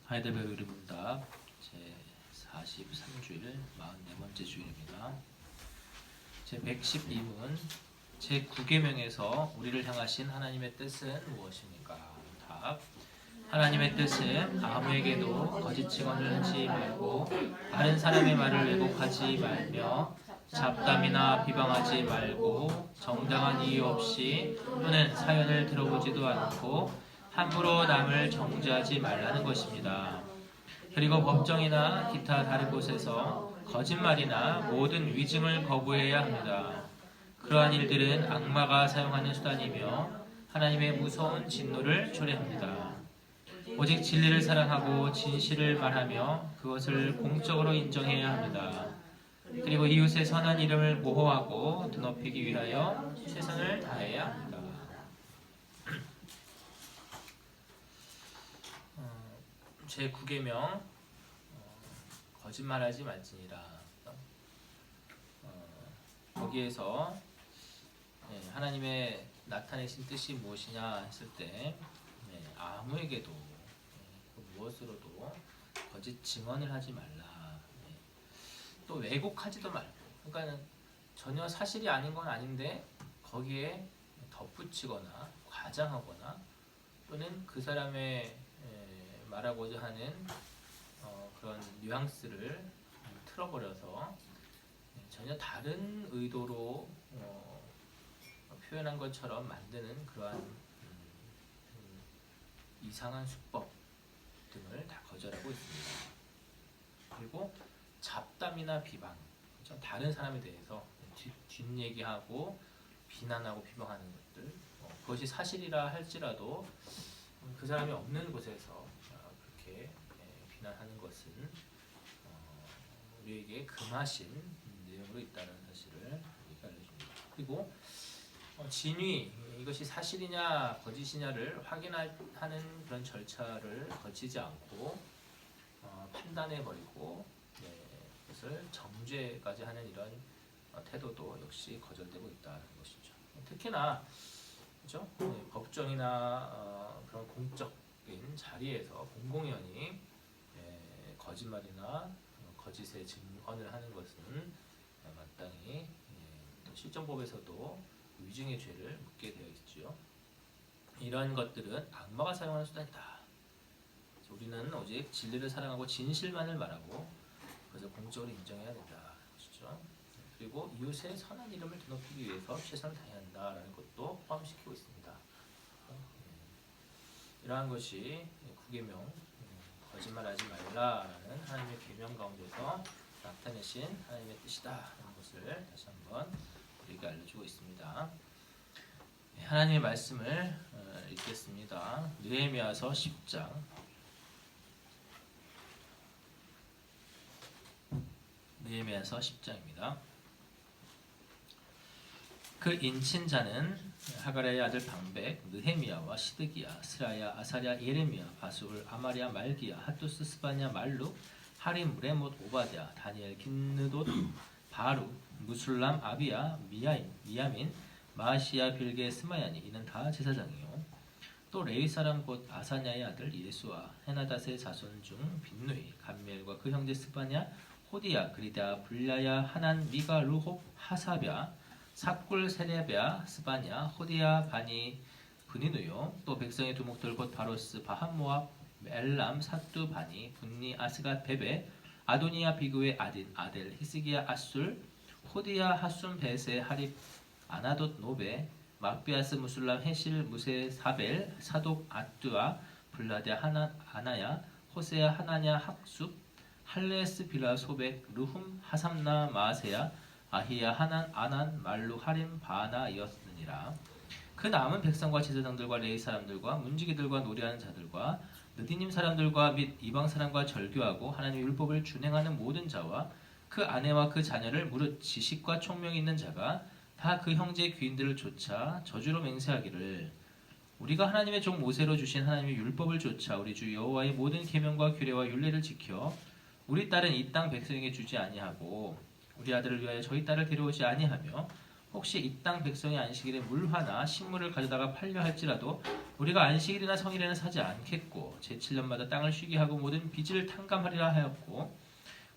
하이델베르 의문답 제43주일 44번째 주일입니다. 제112문 제9계명에서 우리를 향하신 하나님의 뜻은 무엇입니까? 답. 하나님의 뜻은 아무에게도 거짓 증언을 하지 말고 다른 사람의 말을 왜곡하지 말며 잡담이나 비방하지 말고 정당한 이유 없이 또는 사연을 들어보지도 않고 함부로 남을 정죄하지 말라는 것입니다. 그리고 법정이나 기타 다른 곳에서 거짓말이나 모든 위증을 거부해야 합니다. 그러한 일들은 악마가 사용하는 수단이며 하나님의 무서운 진노를 초래합니다. 오직 진리를 사랑하고 진실을 말하며 그것을 공적으로 인정해야 합니다. 그리고 이웃의 선한 이름을 보호하고 드높이기 위하여 최선을 다해야 합니다. 제9계명 거짓말하지 말지니라. 거기에서 하나님의 나타내신 뜻이 무엇이냐 했을 때 아무에게도 무엇으로도 거짓 증언을 하지 말라. 또 왜곡하지도 말고, 그러니까 전혀 사실이 아닌 건 아닌데 거기에 덧붙이거나 과장하거나 또는 그 사람의 말하고자 하는 그런 뉘앙스를 틀어버려서 전혀 다른 의도로 표현한 것처럼 만드는 그러한 이상한 수법 등을 다 거절하고 있습니다. 그리고 잡담이나 비방, 그렇죠? 다른 사람에 대해서 뒷얘기하고 비난하고 비방하는 것들, 그것이 사실이라 할지라도 그 사람이 없는 곳에서 그렇게 비난하는 것은 우리에게 금하신 내용으로 있다는 사실을 우리가 알려줍니다. 그리고 진위, 이것이 사실이냐 거짓이냐를 확인하는 그런 절차를 거치지 않고 판단해버리고 그것을 정죄까지 하는 이런 태도도 역시 거절되고 있다는 것이죠. 특히나 그렇죠? 법정이나 그런 공적인 자리에서 공공연히 거짓말이나 거짓의 증언을 하는 것은 마땅히 실정법에서도 위증의 죄를 묻게 되어 있죠. 이러한 것들은 악마가 사용하는 수단이다. 우리는 오직 진리를 사랑하고 진실만을 말하고 그것을 공적으로 인정해야 된다. 그렇죠? 그리고 이웃의 선한 이름을 드높이기 위해서 최선을 다해야 한다라는 것도 포함시키고 있습니다. 이러한 것이 9계명 거짓말하지 말라라는 하나님의 계명 가운데서 나타내신 하나님의 뜻이다라는 것을 다시 한번 우리에게 알려주고 있습니다. 하나님의 말씀을 읽겠습니다. 느헤미야서 10장. 느헤미야서 10장입니다. 그 인친자는 하가랴의 아들 방백, 느헤미야와 시드기야, 스라야, 아사랴, 예레미야, 바수울, 아마랴, 말기야, 핫두스, 스바냐, 말룩, 하림, 레못, 오바댜, 다니엘, 긴느돗, 바루, 무술람, 아비야, 미야민, 마시야, 빌게, 스마야니, 이는 다 제사장이요. 또 레위 사람 곧 아사냐의 아들 예수와 헤나닷의 자손 중 빈누이, 감멜과 그 형제 스바냐, 호디야, 그리다, 불야야, 하난, 미가, 루홉, 하사랴, 삽굴, 세레베아, 스바냐, 호디야, 바니, 분이누요. 또 백성의 두목들 곧 바로스, 바한모압, 엘람, 사뚜, 바니, 분니, 아스갓, 베베, 아도니아, 비그의 아딘, 아델, 히스기야, 아술, 호디야, 하순, 베세, 하립, 아나돗, 노베, 막비아스, 무술람, 헤실, 무세, 사벨, 사독, 아뚜아, 블라데, 아나야, 호세야, 하나냐, 학숲, 할레스, 빌라, 소백, 르훔, 하삼나, 마세야, 아히야, 하난, 아난, 말루, 하림, 바나이었느니라. 그 남은 백성과 제사장들과 레위 사람들과 문지기들과 노래하는 자들과 느디님 사람들과 및 이방 사람과 절교하고 하나님의 율법을 준행하는 모든 자와 그 아내와 그 자녀를 무릇 지식과 총명이 있는 자가 다 그 형제 귀인들을 쫓아 저주로 맹세하기를 우리가 하나님의 종 모세로 주신 하나님의 율법을 쫓아 우리 주 여호와의 모든 계명과 규례와 율례를 지켜 우리 딸은 이 땅 백성에게 주지 아니하고 우리 아들을 위하여 저희 딸을 데려오지 아니하며 혹시 이 땅 백성의 안식일에 물화나 식물을 가져다가 팔려 할지라도 우리가 안식일이나 성일에는 사지 않겠고 제7년마다 땅을 쉬게 하고 모든 빚을 탕감하리라 하였고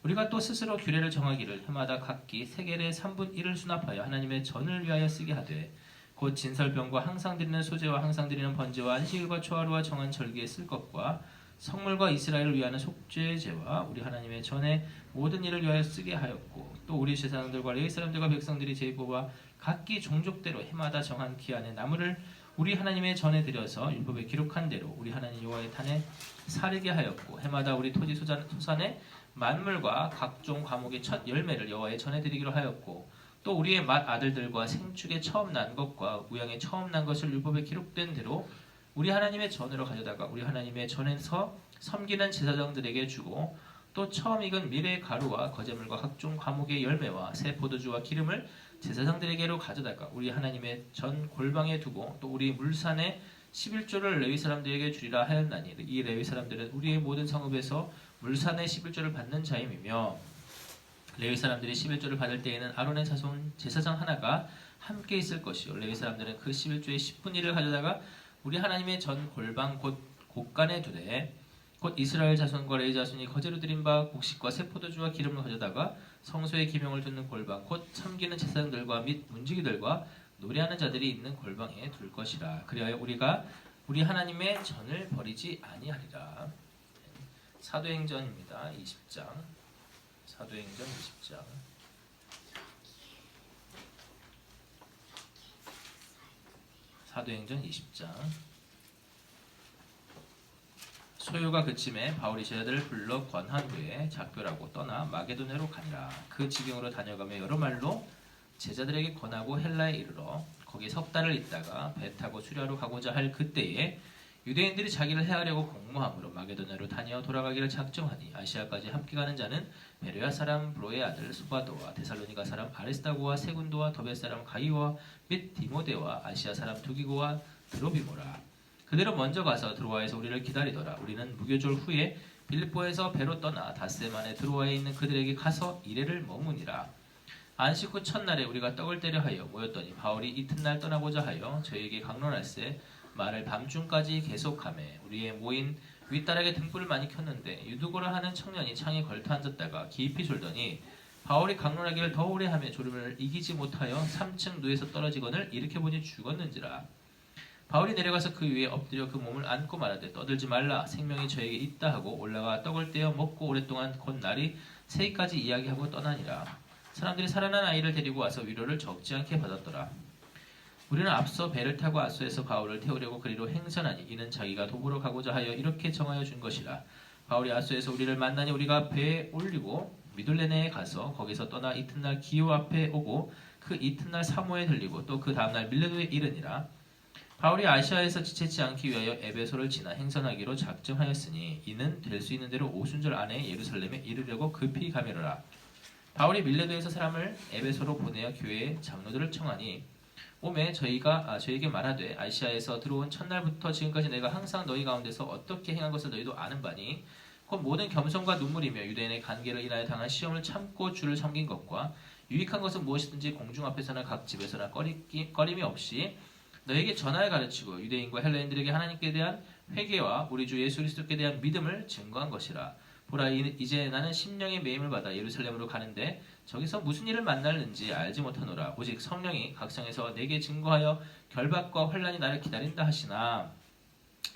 우리가 또 스스로 규례를 정하기를 해마다 각기 세겔의 3분 1을 수납하여 하나님의 전을 위하여 쓰게 하되 곧 진설병과 항상 드리는 소제와 항상 드리는 번제와 안식일과 초하루와 정한 절기에 쓸 것과 성물과 이스라엘을 위하는 속죄제와 우리 하나님의 전의 모든 일을 위하여 쓰게 하였고 또 우리 제사장들과 레위 사람들과 백성들이 제비뽑아 각기 종족대로 해마다 정한 기한의 나무를 우리 하나님의 전에 들여서 율법에 기록한 대로 우리 하나님 여호와의坛에 사르게 하였고 해마다 우리 토지 소산의 만물과 각종 과목의 첫 열매를 여호와의 전에 드리기로 하였고 또 우리의 맏아들들과 생축에 처음 난 것과 우양에 처음 난 것을 율법에 기록된 대로 우리 하나님의 전으로 가져다가 우리 하나님의 전에서 섬기는 제사장들에게 주고 또 처음 익은 밀의 가루와 거제물과 각종 과목의 열매와 새 포도주와 기름을 제사장들에게로 가져다가 우리 하나님의 전 골방에 두고 또 우리 물산에 11조를 레위 사람들에게 주리라 하였나니 이 레위 사람들은 우리의 모든 성읍에서 물산의 11조를 받는 자임이며 레위 사람들이 11조를 받을 때에는 아론의 자손 제사장 하나가 함께 있을 것이요 레위 사람들은 그 11조의 10분의 1을 가져다가 우리 하나님의 전 골방 곧 곳간에 두되 곧 이스라엘 자손과 레위 자손이 거제로 드린 바 곡식과 새 포도주와 기름을 가져다가 성소의 기명을 듣는 골방 곧 섬기는 제사장들과 및 문지기들과 노래하는 자들이 있는 골방에 둘 것이라. 그리하여 우리가 우리 하나님의 전을 버리지 아니하리라. 사도행전입니다. 20장. 사도행전 20장. 사도행전 20장. 소요가 그침에 바울이 제자들을 불러 권한 후에 작별하고 떠나 마게도냐로 가니라. 그 지경으로 다녀가며 여러 말로 제자들에게 권하고 헬라에 이르러 거기 석 달을 있다가 배 타고 수리하러 가고자 할 그때에 유대인들이 자기를 해하려고 공모함으로 마게도냐로 다녀 돌아가기를 작정하니 아시아까지 함께 가는 자는 베레아 사람 브로의 아들 소바도와 데살로니가 사람 아리스다고와 세군도와 더베 사람 가이오와 및 디모데와 아시아 사람 두기고와 드로비모라. 그대로 먼저 가서 드로아에서 우리를 기다리더라. 우리는 무교절 후에 빌립보에서 배로 떠나 닷새 만에 드로아에 있는 그들에게 가서 이레를 머무니라. 안식 후 첫날에 우리가 떡을 떼려 하여 모였더니 바울이 이튿날 떠나고자 하여 저희에게 강론할세 말을 밤중까지 계속하매 우리의 모인 윗다락에 등불을 많이 켰는데 유두고라 하는 청년이 창에 걸터 앉았다가 깊이 졸더니 바울이 강론하기를 더 오래 하며 졸음을 이기지 못하여 3층 누에서 떨어지거늘 일으켜보니 죽었는지라. 바울이 내려가서 그 위에 엎드려 그 몸을 안고 말하되 떠들지 말라 생명이 저에게 있다 하고 올라가 떡을 떼어 먹고 오랫동안 곧 날이 새기까지 이야기하고 떠나니라. 사람들이 살아난 아이를 데리고 와서 위로를 적지 않게 받았더라. 우리는 앞서 배를 타고 아소에서 바울을 태우려고 그리로 행선하니 이는 자기가 도보로 가고자 하여 이렇게 정하여 준 것이라. 바울이 아소에서 우리를 만나니 우리가 배에 올리고 미둘레네에 가서 거기서 떠나 이튿날 기오 앞에 오고 그 이튿날 사모에 들리고 또 그 다음날 밀레도에 이르니라. 바울이 아시아에서 지체치 않기 위하여 에베소를 지나 행선하기로 작정하였으니 이는 될 수 있는 대로 오순절 안에 예루살렘에 이르려고 급히 가미르라. 바울이 밀레도에서 사람을 에베소로 보내어 교회의 장로들을 청하니 오매 저에게 말하되 아시아에서 들어온 첫날부터 지금까지 내가 항상 너희 가운데서 어떻게 행한 것을 너희도 아는 바니 곧 모든 겸손과 눈물이며 유대인의 관계를 인하여 당한 시험을 참고 주를 섬긴 것과 유익한 것은 무엇이든지 공중 앞에서나 각 집에서나 꺼림이 없이 너에게 전하여 가르치고 유대인과 헬라인들에게 하나님께 대한 회개와 우리 주 예수 그리스도께 대한 믿음을 증거한 것이라. 보라 이제 나는 심령의 매임을 받아 예루살렘으로 가는데 저기서 무슨 일을 만날는지 알지 못하노라. 오직 성령이 각성에서 내게 증거하여 결박과 환난이 나를 기다린다 하시나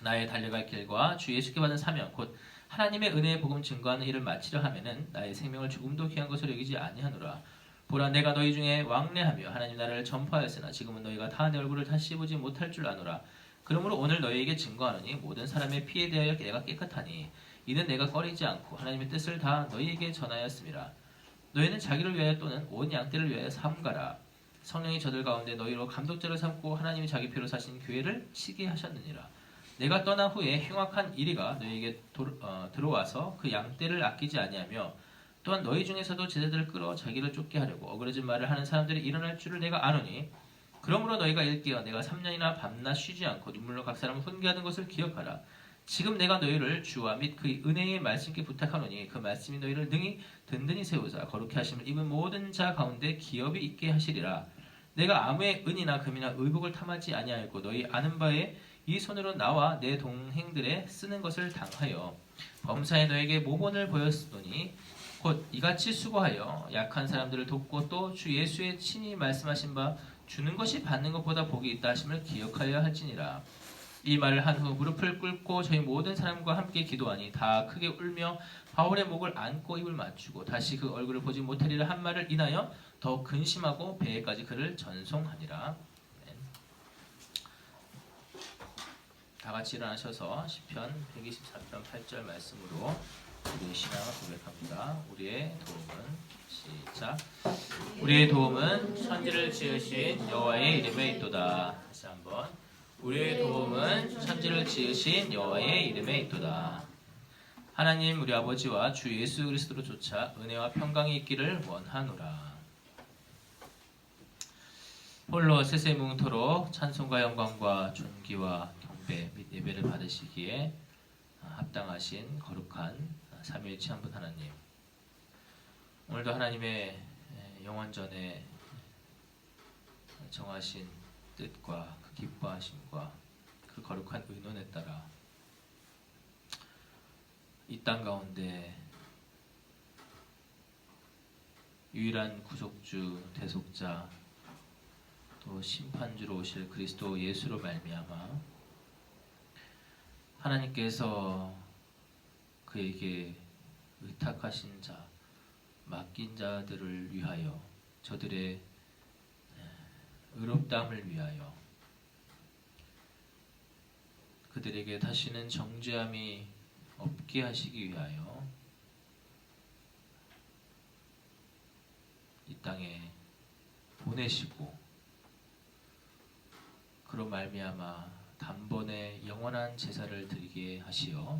나의 달려갈 길과 주 예수께 받은 사명 곧 하나님의 은혜의 복음 증거하는 일을 마치려 하면은 나의 생명을 조금도 귀한 것으로 여기지 아니하노라. 보라 내가 너희 중에 왕래하며 하나님 나라를 전파하였으나 지금은 너희가 다 내 얼굴을 다시 보지 못할 줄 아노라. 그러므로 오늘 너희에게 증거하노니 모든 사람의 피에 대하여 내가 깨끗하니 이는 내가 꺼리지 않고 하나님의 뜻을 다 너희에게 전하였음이라. 너희는 자기를 위하여 또는 온 양떼를 위하여 삼가라. 성령이 저들 가운데 너희로 감독자를 삼고 하나님이 자기 피로 사신 교회를 치게 하셨느니라. 내가 떠난 후에 흉악한 이리가 너희에게 들어와서 그 양떼를 아끼지 아니하며 또한 너희 중에서도 제자들을 끌어 자기를 쫓게 하려고 어그러진 말을 하는 사람들이 일어날 줄을 내가 아노니 그러므로 너희가 일깨어 내가 3년이나 밤낮 쉬지 않고 눈물로 각 사람을 훈계하는 것을 기억하라. 지금 내가 너희를 주와 및 그 은혜의 말씀께 부탁하노니 그 말씀이 너희를 능히 든든히 세우사 거룩히 하심을 입은 모든 자 가운데 기업이 있게 하시리라. 내가 아무의 은이나 금이나 의복을 탐하지 아니하였고 너희 아는 바에 이 손으로 나와 내 동행들의 쓰는 것을 당하여 범사에 너에게 모본을 보였으니 곧 이같이 수고하여 약한 사람들을 돕고 또 주 예수의 친히 말씀하신 바 주는 것이 받는 것보다 복이 있다 하심을 기억하여야 할지니라. 이 말을 한 후 무릎을 꿇고 저희 모든 사람과 함께 기도하니 다 크게 울며 바울의 목을 안고 입을 맞추고 다시 그 얼굴을 보지 못하리라 한 말을 인하여 더 근심하고 배에까지 그를 전송하니라. 다 같이 일어나셔서 시편 124편 8절 말씀으로 우리의 신앙을 고백합니다. 우리의 도움은 시작. 우리의 도움은 천지를 지으신 여호와의 이름에 있도다. 다시 한번. 우리의 도움은 천지를 지으신 여호와의 이름에 있도다. 하나님 우리 아버지와 주 예수 그리스도로 조차 은혜와 평강이 있기를 원하노라. 홀로 세세뭉토록 찬송과 영광과 존귀와 경배 및 예배를 받으시기에 합당하신 거룩한 삼위일체 한 분 하나님, 오늘도 하나님의 영원전에 정하신 뜻과 그 기뻐하심과 그 거룩한 의논에 따라 이 땅 가운데 유일한 구속주, 대속자, 또 심판주로 오실 그리스도 예수로 말미암아 하나님께서 그에게 의탁하신 자, 맡긴 자들을 위하여, 저들의 의롭다함을 위하여, 그들에게 다시는 정죄함이 없게 하시기 위하여 이 땅에 보내시고, 그로 말미암아 단번에 영원한 제사를 드리게 하시어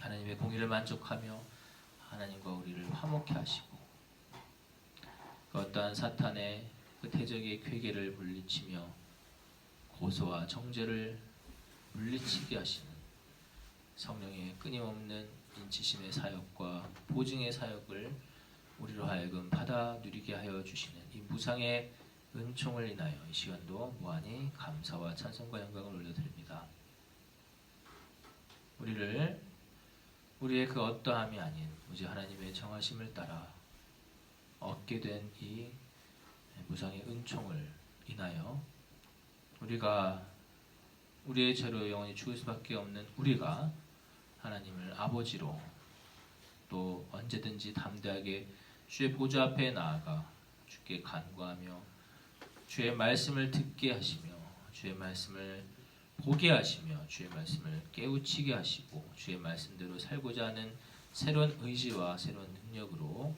하나님의 공의를 만족하며 하나님과 우리를 화목케 하시고 그 어떠한 사탄의 그 대적의 괴계를 물리치며 고소와 정죄를 물리치게 하시는 성령의 끊임없는 인치심의 사역과 보증의 사역을 우리로 하여금 받아 누리게 하여 주시는 이 무상의 은총을 인하여 이 시간도 무한히 감사와 찬송과 영광을 올려드립니다. 우리의 그 어떠함이 아닌 오직 하나님의 정하심을 따라 얻게 된 이 무상의 은총을 인하여 우리가 우리의 죄로 영원히 죽을 수밖에 없는 우리가 하나님을 아버지로 또 언제든지 담대하게 주의 보좌 앞에 나아가 주께 간구하며 주의 말씀을 듣게 하시며 주의 말씀을 보게 하시며 주의 말씀을 깨우치게 하시고 주의 말씀대로 살고자 하는 새로운 의지와 새로운 능력으로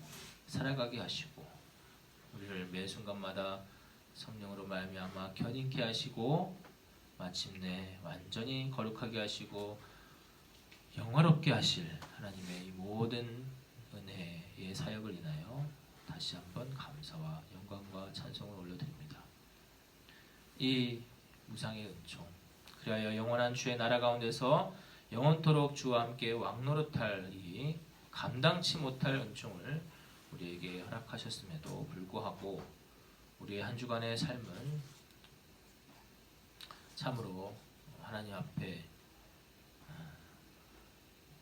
살아가게 하시고 우리를 매 순간마다 성령으로 말미암아 견인케 하시고 마침내 완전히 거룩하게 하시고 영화롭게 하실 하나님의 이 모든 은혜의 사역을 인하여 다시 한번 감사와 영광과 찬송을 올려드립니다. 이 무상의 은총, 그리하여 영원한 주의 나라 가운데서 영원토록 주와 함께 왕노릇할 이 감당치 못할 은총을 우리에게 허락하셨음에도 불구하고 우리의 한 주간의 삶은 참으로 하나님 앞에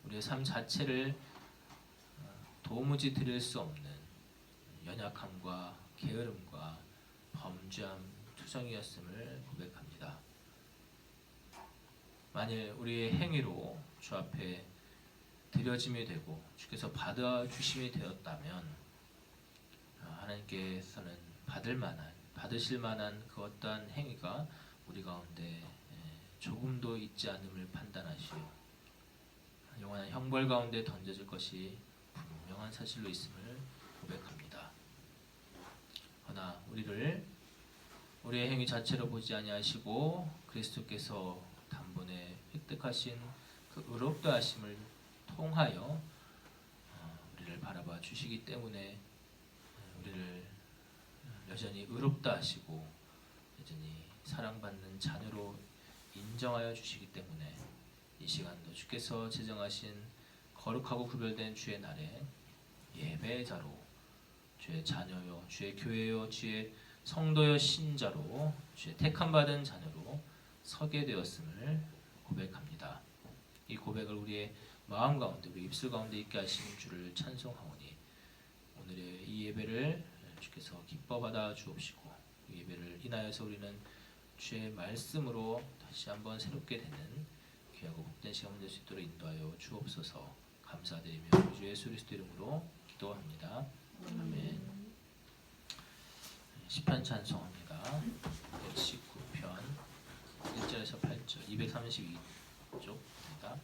우리의 삶 자체를 도무지 드릴 수 없는 연약함과 게으름과 범죄함 투성이었음을 고백합니다. 만일 우리의 행위로 주 앞에 드려짐이 되고 주께서 받아주심이 되었다면 하나님께서는 받으실 만한 그 어떠한 행위가 우리 가운데 조금도 있지 않음을 판단하시오 영원한 형벌 가운데 던져질 것이 분명한 사실로 있음을 고백합니다. 그러나 우리의 행위 자체로 보지 아니하시고 그리스도께서 단번에 획득하신 그 의롭다 하심을 통하여 우리를 바라봐 주시기 때문에 우리를 여전히 의롭다 하시고 여전히 사랑받는 자녀로 인정하여 주시기 때문에 이 시간도 주께서 제정하신 거룩하고 구별된 주의 날에 예배자로 주의 자녀요 주의 교회요 주의 성도여 신자로 주의 택함받은 자녀로 서게 되었음을 고백합니다. 이 고백을 우리의 마음 가운데 우리 입술 가운데 있게 하시는 주를 찬송하오니 오늘의 이 예배를 주께서 기뻐 받아 주옵시고 이 예배를 인하여서 우리는 주의 말씀으로 다시 한번 새롭게 되는 귀하고 복된 시간 될 수 있도록 인도하여 주옵소서. 감사드리며 주 예수 그리스도 이름으로 기도합니다. 아멘. 시편 찬송합니다. 119편 1절에서 8절 232쪽입니다.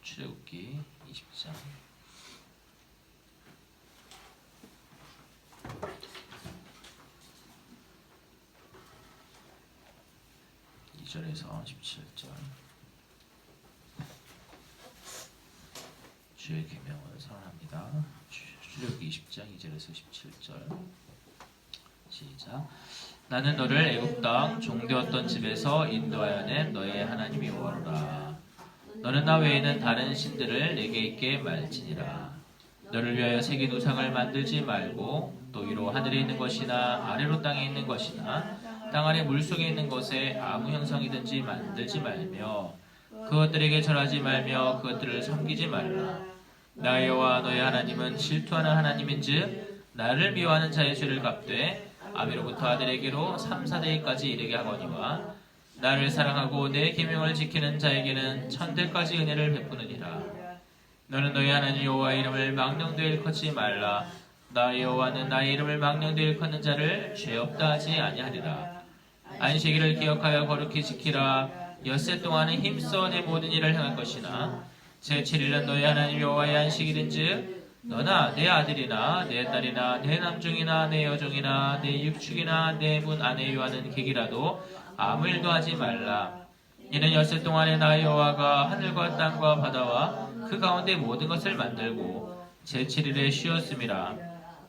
출애굽기 20장 2절에서 17절 주의 계명을 선언합니다. 출애굽기 20장 2절에서 17절 시작. 나는 너를 애굽 땅 종되었던 집에서 인도하여 낸 너의 하나님 여호와라. 너는 나 외에는 다른 신들을 내게 있게 말지니라. 너를 위하여 새긴 우상을 만들지 말고 또 위로 하늘에 있는 것이나 아래로 땅에 있는 것이나 땅 아래 물속에 있는 것에 아무 형상이든지 만들지 말며 그것들에게 절하지 말며 그것들을 섬기지 말라. 나 여호와 너의 하나님은 질투하는 하나님인즉 나를 미워하는 자의 죄를 갚되 아비로부터 아들에게로 3, 4대까지 이르게 하거니와 나를 사랑하고 내 계명을 지키는 자에게는 천대까지 은혜를 베푸느니라. 너는 너희 하나님 여호와의 이름을 망령되이 일컫지 말라. 나 여호와는 나의 이름을 망령되이 일컫는 자를 죄 없다 하지 아니하리라. 안식일을 기억하여 거룩히 지키라. 엿새 동안은 힘써 내 모든 일을 행할 것이나 제7일은 너희 하나님 여호와의 안식일인즉 너나 내 아들이나 내 딸이나 내 남종이나 내 여종이나 내 육축이나 내 문 안에 유하는 객이라도 아무 일도 하지 말라. 이는 엿새 동안에 나 여호와가 하늘과 땅과 바다와 그 가운데 모든 것을 만들고 제7일에 쉬었음이라.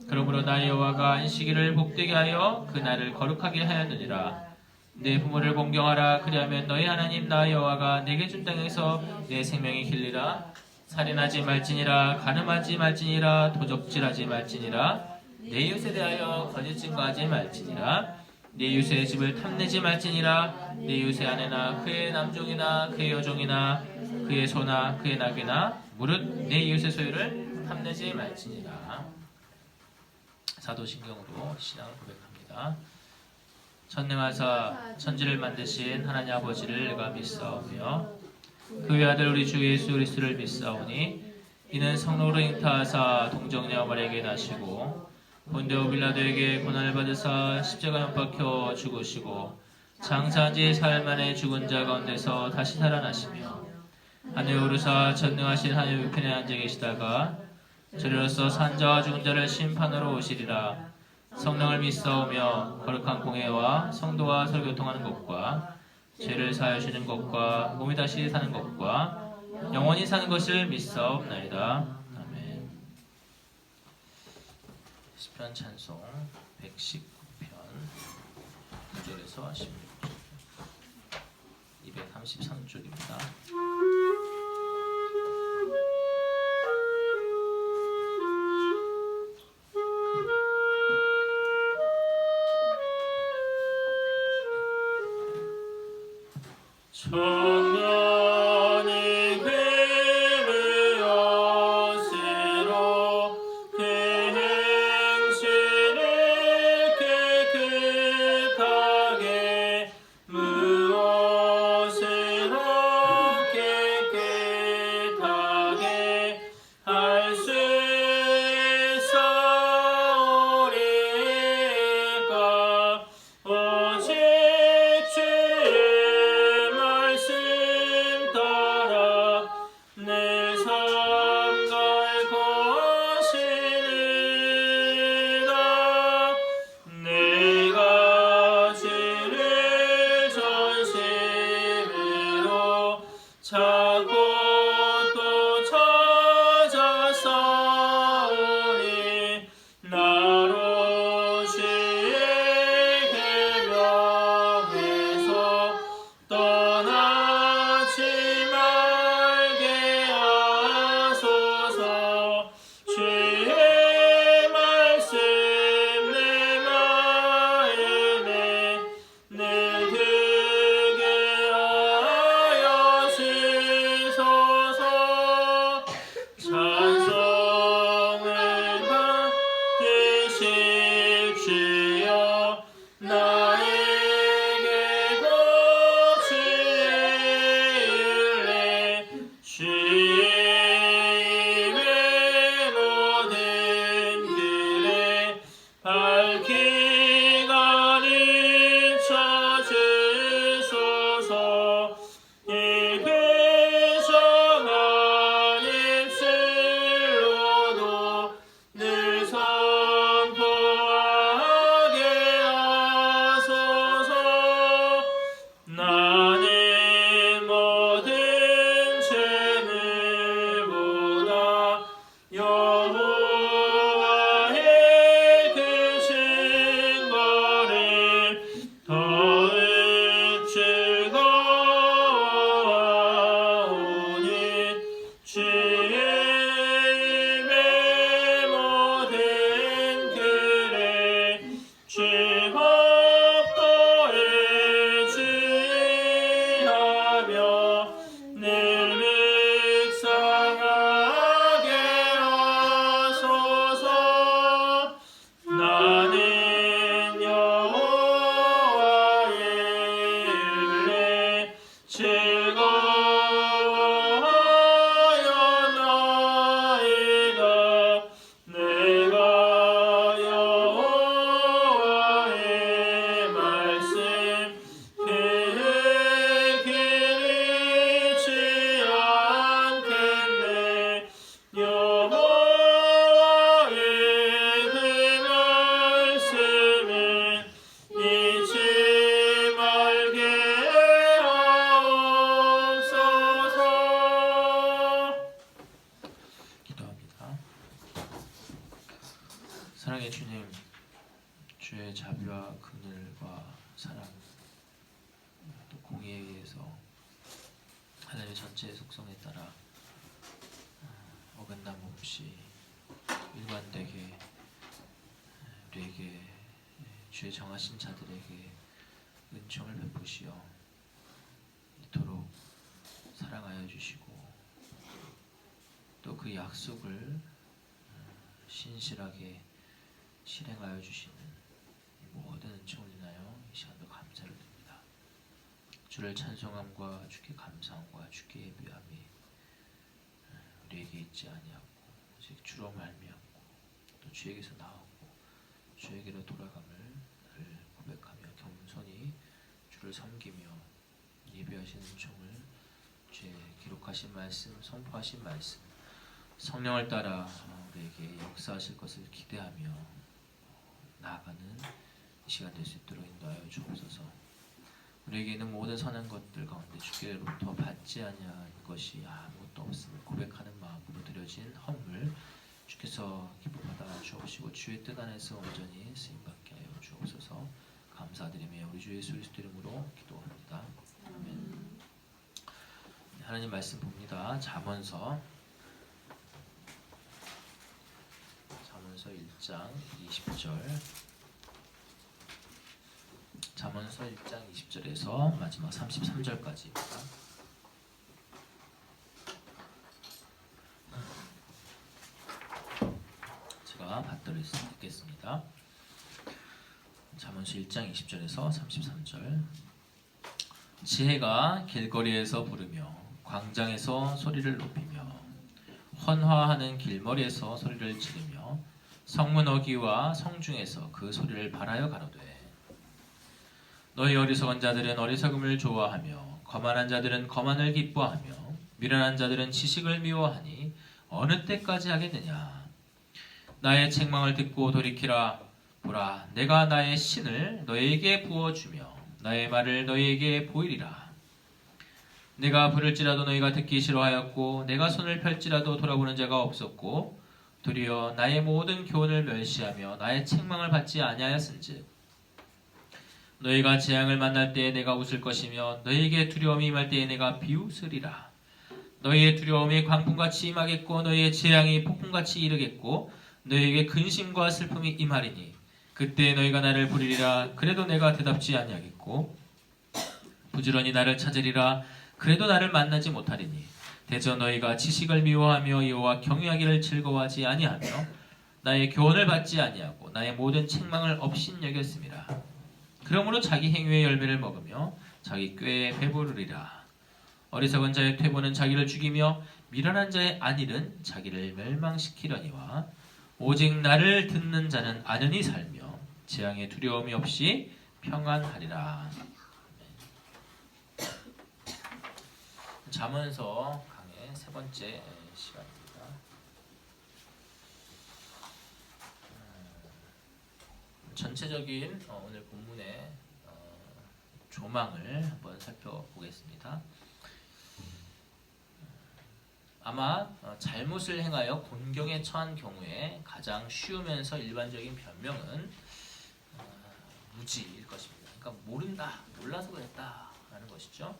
그러므로 나 여호와가 안식일을 복되게 하여 그 날을 거룩하게 하였느니라. 내 부모를 공경하라. 그리하면 너희 하나님 나 여호와가 내게 준 땅에서 내 생명이 길리라. 살인하지 말지니라. 간음하지 말지니라. 도적질하지 말지니라. 내 이웃에 대하여 거짓 증거하지 말지니라. 내 이웃의 집을 탐내지 말지니라. 내 이웃의 아내나 그의 남종이나 그의 여종이나 그의 소나 그의 낙이나 무릇 내 이웃의 소유를 탐내지 말지니라. 사도신경으로 신앙을 고백합니다. 전능하사 천지를 만드신 하나님 아버지를 내가 믿사오며 그 외아들 우리 주 예수 그리스도를 믿사오니 이는 성령으로 잉타하사 동정녀 마리아에게 나시고 본디오 빌라도에게 고난을 받으사 십자가에 못 박혀 죽으시고 장사한 지 사흘 만에 죽은 자 가운데서 다시 살아나시며 하늘에 오르사 전능하신 하나님 우편에 앉아 계시다가 저리로서 산자와 죽은 자를 심판으로 오시리라. 성령을 믿사오며 거룩한 공회와 성도와 서로 교통하는 것과 죄를 사하여 주는 것과 몸이 다시 사는 것과 영원히 사는 것을 믿사옵나이다. 아멘. 시편 찬송 119편 9절에서 16절 233쪽입니다. 청년이 그의 옷으로 그 행실을 깨끗하게 무엇으로 깨끗하게 할 수 있사오리까. 오직 주의 말씀 따라 내 삶 갈 것이니라. 내가 주를 전심으로 찾고 또 찾았사오니 나로 주의 계명에서 떠나지 말게 하소서. 주의 말씀 내 마음에 늘 들게 하여 주소서. 찬송을 받으실 주여 나에게도 주의 은혜 주의 입의 모든 길에 밝히 가르쳐 주소서. 이 비정한 입술로도 늘 선포하게 하소서. 나는 모든 재물보다 여호와의 그 증거를 더욱 즐거워하오니 주의 입의 모든 글에 주법도에 주의하며 늘 묵상하게 하소서. 나는 여호와의 은혜 즐거워하여 나이다. 내가 여호와의 말씀 그 길이지 않겠네. 여호와의 그 말씀은 잊지 말게 하옵소서. 기도합니다. 사랑의 주님, 주의 자비와 긍휼과 사랑 또 공의에 의해서 하나님의 전체의 속성에 따라 어긋남 없이 일관되게 우리에게 주의 정하신 자들에게 은총을 베푸시어 이토록 사랑하여 주시고 또 그 약속을 신실하게 실행하여 주시는 모든 은총을 인하여 이 시간도 주를 찬송함과 주께 감사함과 주께 예배함이 우리에게 있지 아니하고 오직 주로 말미암고 또 주에게서 나오고 주에게로 돌아감을 늘 고백하며 겸손히 주를 섬기며 예배하시는 총을 주의 기록하신 말씀, 선포하신 말씀, 성령을 따라 우리에게 역사하실 것을 기대하며 나아가는 이 시간 될 수 있도록 인도하여 주옵소서. 우리에게 있는 모든 선한 것들 가운데 주께로부터 받지 아니한 것이 아무것도 없음을 고백하는 마음으로 드려진 헌물 주께서 기뻐 받아 주옵시고 주의 뜻 안에서 온전히 쓰임받게 하여 주옵소서. 감사드리며 우리 주 예수 그리스도 이름으로 기도합니다. 아멘. 하나님 말씀 봅니다. 잠언서 1장 20절 잠언서 1장 20절에서 마지막 33절까지입니다. 제가 받들어 읽겠습니다. 잠언서 1장 20절에서 33절 지혜가 길거리에서 부르며 광장에서 소리를 높이며 헌화하는 길머리에서 소리를 지르며 성문 어귀와 성중에서 그 소리를 발하여 가로되 너희 어리석은 자들은 어리석음을 좋아하며 거만한 자들은 거만을 기뻐하며 미련한 자들은 지식을 미워하니 어느 때까지 하겠느냐. 나의 책망을 듣고 돌이키라. 보라, 내가 나의 신을 너희에게 부어주며 나의 말을 너희에게 보이리라. 내가 부를지라도 너희가 듣기 싫어하였고 내가 손을 펼지라도 돌아보는 자가 없었고 도리어 나의 모든 교훈을 멸시하며 나의 책망을 받지 아니하였은즉 너희가 재앙을 만날 때에 내가 웃을 것이며 너희에게 두려움이 임할 때에 내가 비웃으리라. 너희의 두려움이 광풍같이 임하겠고 너희의 재앙이 폭풍같이 이르겠고 너희에게 근심과 슬픔이 임하리니 그때 너희가 나를 부르리라. 그래도 내가 대답지 아니하겠고 부지런히 나를 찾으리라. 그래도 나를 만나지 못하리니 대저 너희가 지식을 미워하며 여호와 경외하기를 즐거워하지 아니하며 나의 교훈을 받지 아니하고 나의 모든 책망을 업신여겼음이라. 그러므로 자기 행위의 열매를 먹으며 자기 꾀에 배부르리라. 어리석은 자의 퇴보는 자기를 죽이며 미련한 자의 안일은 자기를 멸망시키려니와 오직 나를 듣는 자는 안연히 살며 재앙의 두려움이 없이 평안하리라. 잠언서 강의 세 번째 시간입니다. 전체적인 오늘 본문의 조망을 한번 살펴보겠습니다. 아마 잘못을 행하여 곤경에 처한 경우에 가장 쉬우면서 일반적인 변명은 무지일 것입니다. 그러니까 모른다, 몰라서 그랬다라는 것이죠.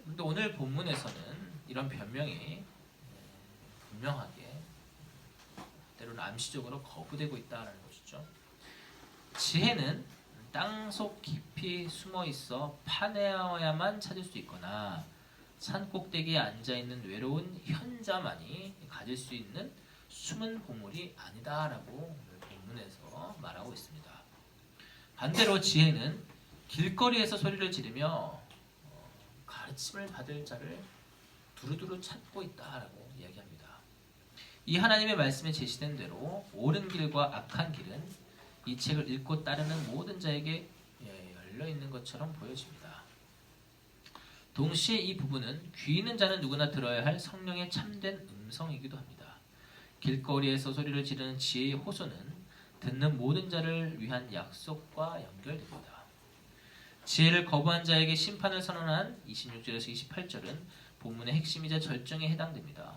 근데 오늘 본문에서는 이런 변명이 분명하게 때로는 암시적으로 거부되고 있다는 것이죠. 지혜는 땅속 깊이 숨어 있어 파내어야만 찾을 수 있거나 산 꼭대기에 앉아 있는 외로운 현자만이 가질 수 있는 숨은 보물이 아니다라고 본문에서 말하고 있습니다. 반대로 지혜는 길거리에서 소리를 지르며 가르침을 받을 자를 두루두루 찾고 있다라고 이야기합니다. 이 하나님의 말씀에 제시된 대로 옳은 길과 악한 길은 이 책을 읽고 따르는 모든 자에게 열려 있는 것처럼 보여집니다. 동시에 이 부분은 귀 있는 자는 누구나 들어야 할 성령의 참된 음성이기도 합니다. 길거리에서 소리를 지르는 지혜의 호소는 듣는 모든 자를 위한 약속과 연결됩니다. 지혜를 거부한 자에게 심판을 선언한 26절에서 28절은 본문의 핵심이자 절정에 해당됩니다.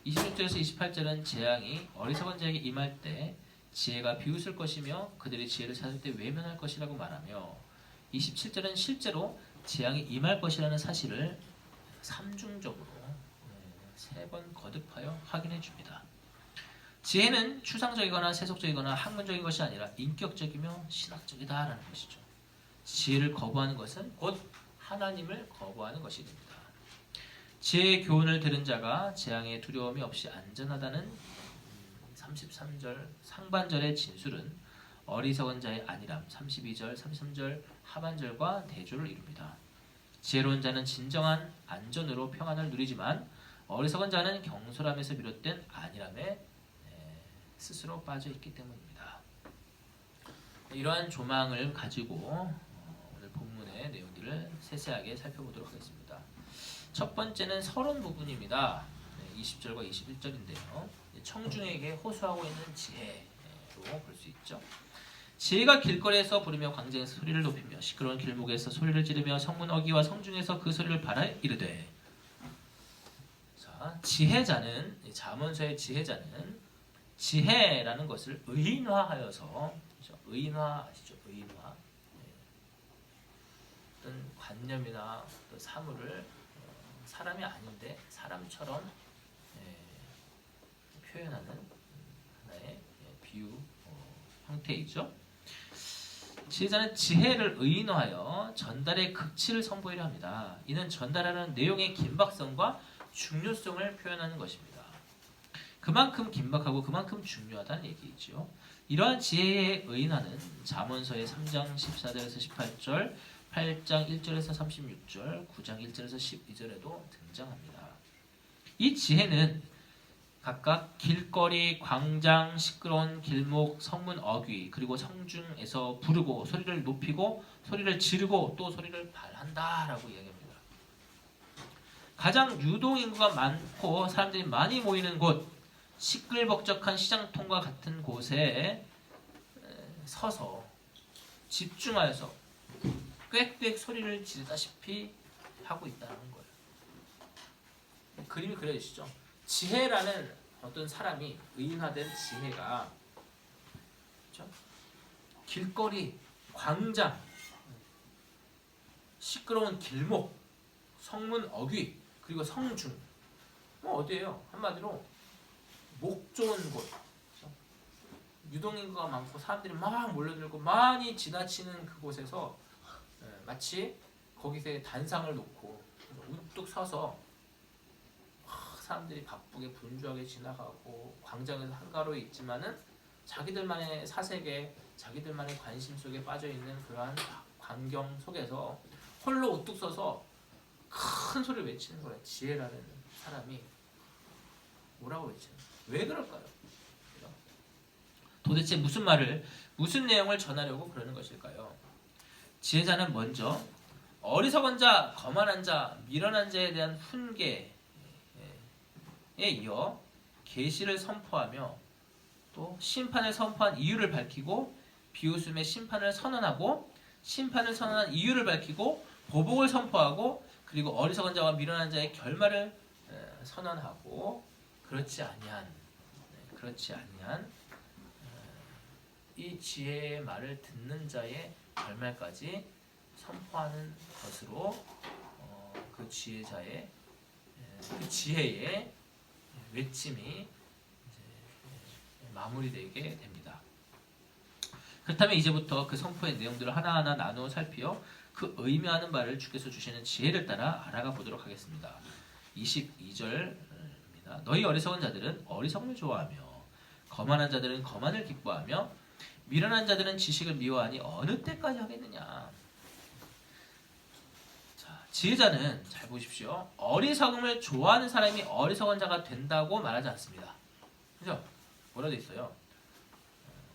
26절에서 28절은 재앙이 어리석은 자에게 임할 때 지혜가 비웃을 것이며 그들이 지혜를 찾을 때 외면할 것이라고 말하며 27절은 실제로 재앙이 임할 것이라는 사실을 삼중적으로 3번 거듭하여 확인해 줍니다. 지혜는 추상적이거나 세속적이거나 학문적인 것이 아니라 인격적이며 신학적이다라는 것이죠. 지혜를 거부하는 것은 곧 하나님을 거부하는 것이 됩니다. 지혜의 교훈을 들은 자가 재앙의 두려움이 없이 안전하다는 33절 상반절의 진술은 어리석은 자의 안일함 32절 33절 하반절과 대조를 이룹니다. 지혜로운 자는 진정한 안전으로 평안을 누리지만 어리석은 자는 경솔함에서 비롯된 안일함에 스스로 빠져 있기 때문입니다. 이러한 조망을 가지고 오늘 본문의 내용들을 세세하게 살펴보도록 하겠습니다. 첫 번째는 서론 부분입니다. 20절과 21절인데요. 청중에게 호소하고 있는 지혜로 볼 수 있죠. 지혜가 길거리에서 부르며 광장에서 소리를 높이며 시끄러운 길목에서 소리를 지르며 성문 어귀와 성중에서 그 소리를 발하 이르되. 자, 지혜자는 잠언서의 지혜자는 지혜라는 것을 의인화하여서 그렇죠? 의인화 아시죠? 의인화 어떤 관념이나 어떤 사물을 사람이 아닌데 사람처럼 표현하는 하나의 비유 형태이죠. 지혜자는 지혜를 의인화하여 전달의 극치를 선보이려 합니다. 이는 전달하는 내용의 긴박성과 중요성을 표현하는 것입니다. 그만큼 긴박하고 그만큼 중요하다는 얘기이죠. 이러한 지혜의 의인화는 잠언서의 3장 14절에서 18절, 8장 1절에서 36절, 9장 1절에서 12절에도 등장합니다. 이 지혜는 각각 길거리, 광장, 시끄러운 길목, 성문 어귀, 그리고 성중에서 부르고 소리를 높이고 소리를 지르고 또 소리를 발한다라고 이야기합니다. 가장 유동인구가 많고 사람들이 많이 모이는 곳, 시끌벅적한 시장통과 같은 곳에 서서 집중하여서 꽥꽥 소리를 지르다시피 하고 있다는 거예요. 그림이 그려지시죠? 지혜라는 어떤 사람이 의인화된 지혜가 그렇죠? 길거리, 광장, 시끄러운 길목, 성문 어귀, 그리고 성중 어디예요? 한마디로 목 좋은 곳, 그렇죠? 유동인구가 많고 사람들이 막 몰려들고 많이 지나치는 그곳에서 마치 거기서 단상을 놓고 우뚝 서서 사람들이 바쁘게 분주하게 지나가고 광장에서 한가로이 있지만은 자기들만의 사색에 자기들만의 관심 속에 빠져있는 그러한 광경 속에서 홀로 우뚝 서서 큰 소리를 외치는 거예요. 지혜라는 사람이 뭐라고 외치는 거예요? 왜 그럴까요? 도대체 무슨 말을 무슨 내용을 전하려고 그러는 것일까요? 지혜자는 먼저 어리석은 자, 거만한 자, 미련한 자에 대한 훈계에 이어 계시를 선포하며 또 심판을 선포한 이유를 밝히고 비웃음의 심판을 선언하고 심판을 선언한 이유를 밝히고 보복을 선포하고 그리고 어리석은 자와 미련한 자의 결말을 선언하고 그렇지 아니한 이 지혜의 말을 듣는 자의 결말까지 선포하는 것으로 그 지혜자의 그 지혜의 외침이 마무리되게 됩니다. 그렇다면 이제부터 그 선포의 내용들을 하나하나 나누어 살피어 그 의미하는 바를 주께서 주시는 지혜를 따라 알아가 보도록 하겠습니다. 22절입니다. 너희 어리석은 자들은 어리석음을 좋아하며 거만한 자들은 거만을 기뻐하며 미련한 자들은 지식을 미워하니 어느 때까지 하겠느냐. 자, 지혜자는 잘 보십시오. 어리석음을 좋아하는 사람이 어리석은 자가 된다고 말하지 않습니다. 그죠? 뭐라 돼 있어요?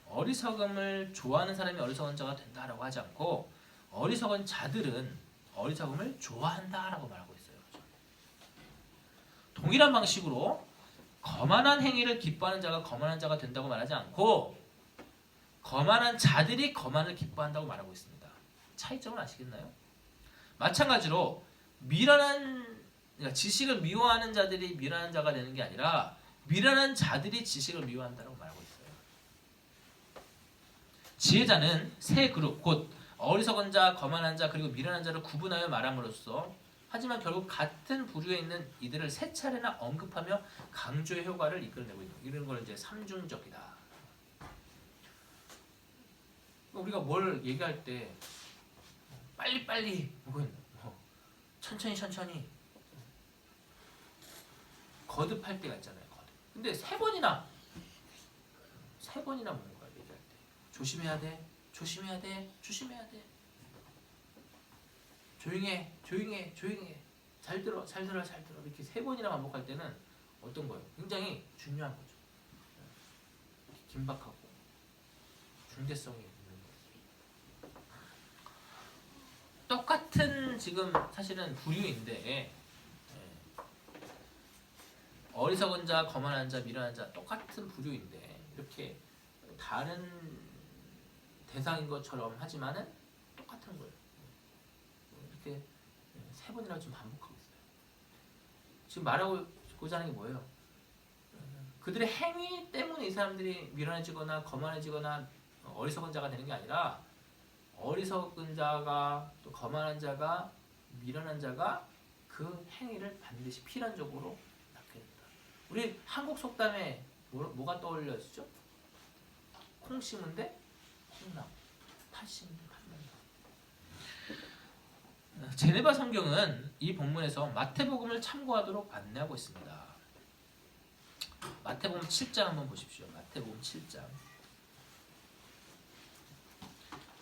어리석음을 좋아하는 사람이 어리석은 자가 된다라고 하지 않고 어리석은 자들은 어리석음을 좋아한다라고 말하고 있어요. 그죠? 동일한 방식으로 거만한 행위를 기뻐하는 자가 거만한 자가 된다고 말하지 않고 거만한 자들이 거만을 기뻐한다고 말하고 있습니다. 차이점을 아시겠나요? 마찬가지로 그러니까 지식을 미워하는 자들이 미련한 자가 되는 게 아니라 미련한 자들이 지식을 미워한다고 말하고 있어요. 지혜자는 세 그룹 곧 어리석은 자, 거만한 자, 그리고 미련한 자를 구분하여 말함으로써 하지만 결국 같은 부류에 있는 이들을 세 차례나 언급하며 강조의 효과를 이끌어내고 있는 이런 걸 이제 삼중적이다. 우리가 뭘 얘기할 때 빨리빨리 혹은 천천히 거듭할 때가 있잖아요. 거듭. 근데 세 번이나 묻는 거야 얘기할 때. 조심해야 돼. 조심해야 돼. 조심해야 돼. 조용해. 조용해. 조용해. 잘 들어. 잘 들어. 잘 들어. 이렇게 3번이나 반복할 때는 어떤 거예요? 굉장히 중요한 거죠. 긴박하고 중대성이 있는 거예요. 똑같은 지금 사실은 부류인데 어리석은 자, 거만한 자, 미련한 자 똑같은 부류인데 이렇게 다른 대상인 것처럼 하지만은 똑같은 거예요. 이렇게 3번이나 지금 반복하고 있어요. 지금 말하고자 하는 게 뭐예요? 그들의 행위 때문에 이 사람들이 미련해지거나 거만해지거나 어리석은 자가 되는 게 아니라 어리석은 자가 또 거만한 자가 미련한 자가 그 행위를 반드시 필연적으로 낳게 된다. 우리 한국 속담에 뭐가 떠올려지죠? 콩 심은데 콩나무, 팥 심은데 팥나무. 제네바 성경은 이 본문에서 마태복음을 참고하도록 안내하고 있습니다. 마태복음 7장 한번 보십시오. 마태복음 7장.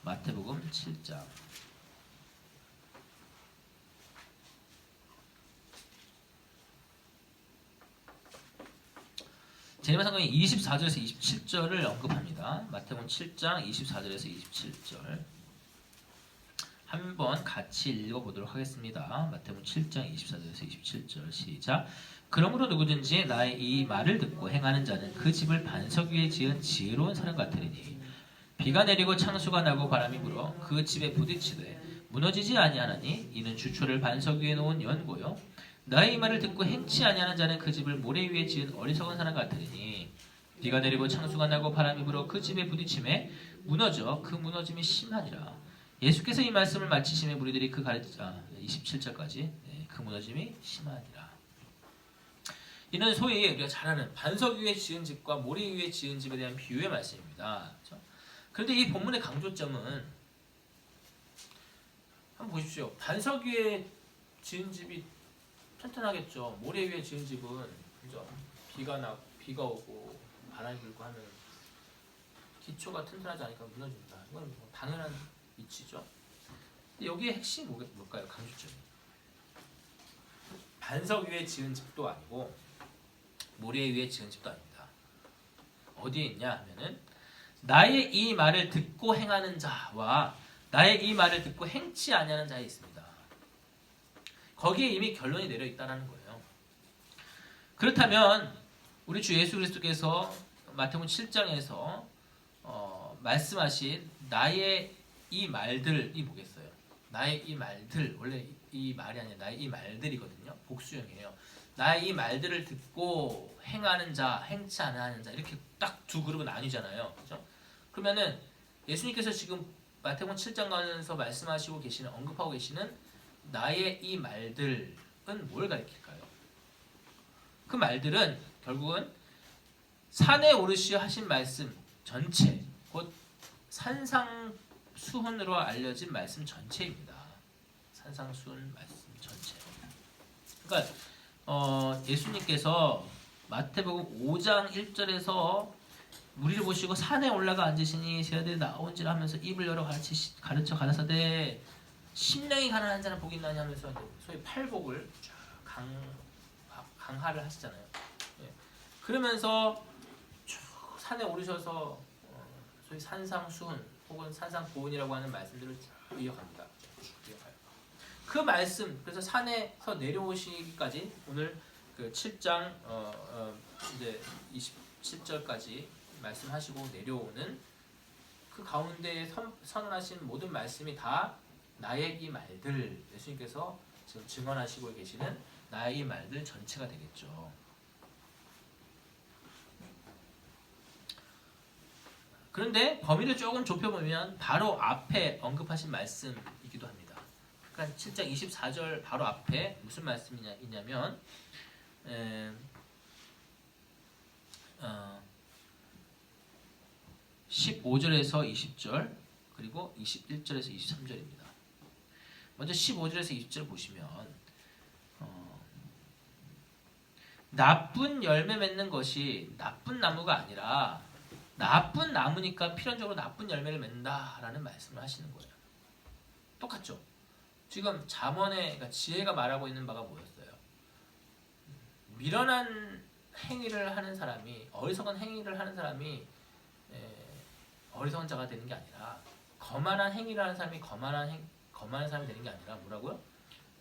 마태복음 7장. 제네바 성경이 24절에서 27절을 언급합니다. 마태복음 7장 24절에서 27절. 한번 같이 읽어보도록 하겠습니다. 마태복음 7장 24절에서 27절 시작. 그러므로 누구든지 나의 이 말을 듣고 행하는 자는 그 집을 반석 위에 지은 지혜로운 사람 같으리니 비가 내리고 창수가 나고 바람이 불어 그 집에 부딪히되 무너지지 아니하나니 이는 주초를 반석 위에 놓은 연고요. 나의 이 말을 듣고 행치 아니하는 자는 그 집을 모래 위에 지은 어리석은 사람 같으리니 비가 내리고 창수가 나고 바람이 불어 그 집에 부딪힘에 무너져 그 무너짐이 심하니라. 예수께서 이 말씀을 마치심에 무리들이 27절까지 그 무너짐이 심하니라. 이는 소위 우리가 잘 아는 반석 위에 지은 집과 모래 위에 지은 집에 대한 비유의 말씀입니다. 그렇죠? 그런데 이 본문의 강조점은 한번 보십시오. 반석 위에 지은 집이 튼튼하겠죠. 모래 위에 지은 집은 그죠? 비가 오고 바람이 불고 하면 기초가 튼튼하지 않으니까 무너집니다. 이건 뭐 당연한 이치죠. 근데 여기에 핵심이 뭘까요? 강조점이. 반석 위에 지은 집도 아니고 모래 위에 지은 집도 아닙니다. 어디에 있냐 하면은 나의 이 말을 듣고 행하는 자와 나의 이 말을 듣고 행치 아니하는 자에 있습니다. 거기에 이미 결론이 내려 있다는 거예요. 그렇다면 우리 주 예수 그리스도께서 마태복음 7장에서 말씀하신 나의 이 말들이 뭐겠어요? 나의 이 말들, 원래 이 말이 아니라 나의 이 말들이거든요. 복수형이에요. 나의 이 말들을 듣고 행하는 자, 행치 않는 자 이렇게 딱 두 그룹은 나뉘잖아요. 그죠? 그러면은 예수님께서 지금 마태복음 7장 가면서 말씀하시고 계시는 언급하고 계시는 나의 이 말들은 뭘 가리킬까요? 그 말들은 결국은 산에 오르시어 하신 말씀 전체, 곧 산상수훈으로 알려진 말씀 전체입니다. 산상수훈 말씀 전체. 그러니까 예수님께서 마태복음 5장 1절에서 무리를 보시고 산에 올라가 앉으시니 제자들이 나온지라 하면서 입을 열어 가르쳐 가라사대 심령이 가난한 자는 복이 있나니 하면서 소위 팔복을 강화를 하시잖아요. 예. 그러면서 쭉 산에 오르셔서 소위 산상수훈 혹은 산상보훈이라고 하는 말씀들을 쭉 이어갑니다. 쭉 이어가요. 그 말씀, 그래서 산에서 내려오시기까지 오늘 그 7장 이제 27절까지 말씀하시고 내려오는 그 가운데에 선언하신 모든 말씀이 다 나의 이 말들, 예수님께서 지금 증언하시고 계시는 나의 이 말들 전체가 되겠죠. 그런데 범위를 조금 좁혀보면 바로 앞에 언급하신 말씀이기도 합니다. 그러니까 7장 24절 바로 앞에 무슨 말씀이냐면 15절에서 20절 그리고 21절에서 23절입니다. 먼저 15절에서 20절 보시면 나쁜 열매 맺는 것이 나쁜 나무가 아니라 나쁜 나무니까 필연적으로 나쁜 열매를 맺는다라는 말씀을 하시는 거예요. 똑같죠? 지금 잠언의 그러니까 지혜가 말하고 있는 바가 뭐였어요? 미련한 행위를 하는 사람이 어리석은 행위를 하는 사람이 어리석은 자가 되는 게 아니라 거만한 행위를 하는 사람이 거만한 사람이 되는 게 아니라 뭐라고요?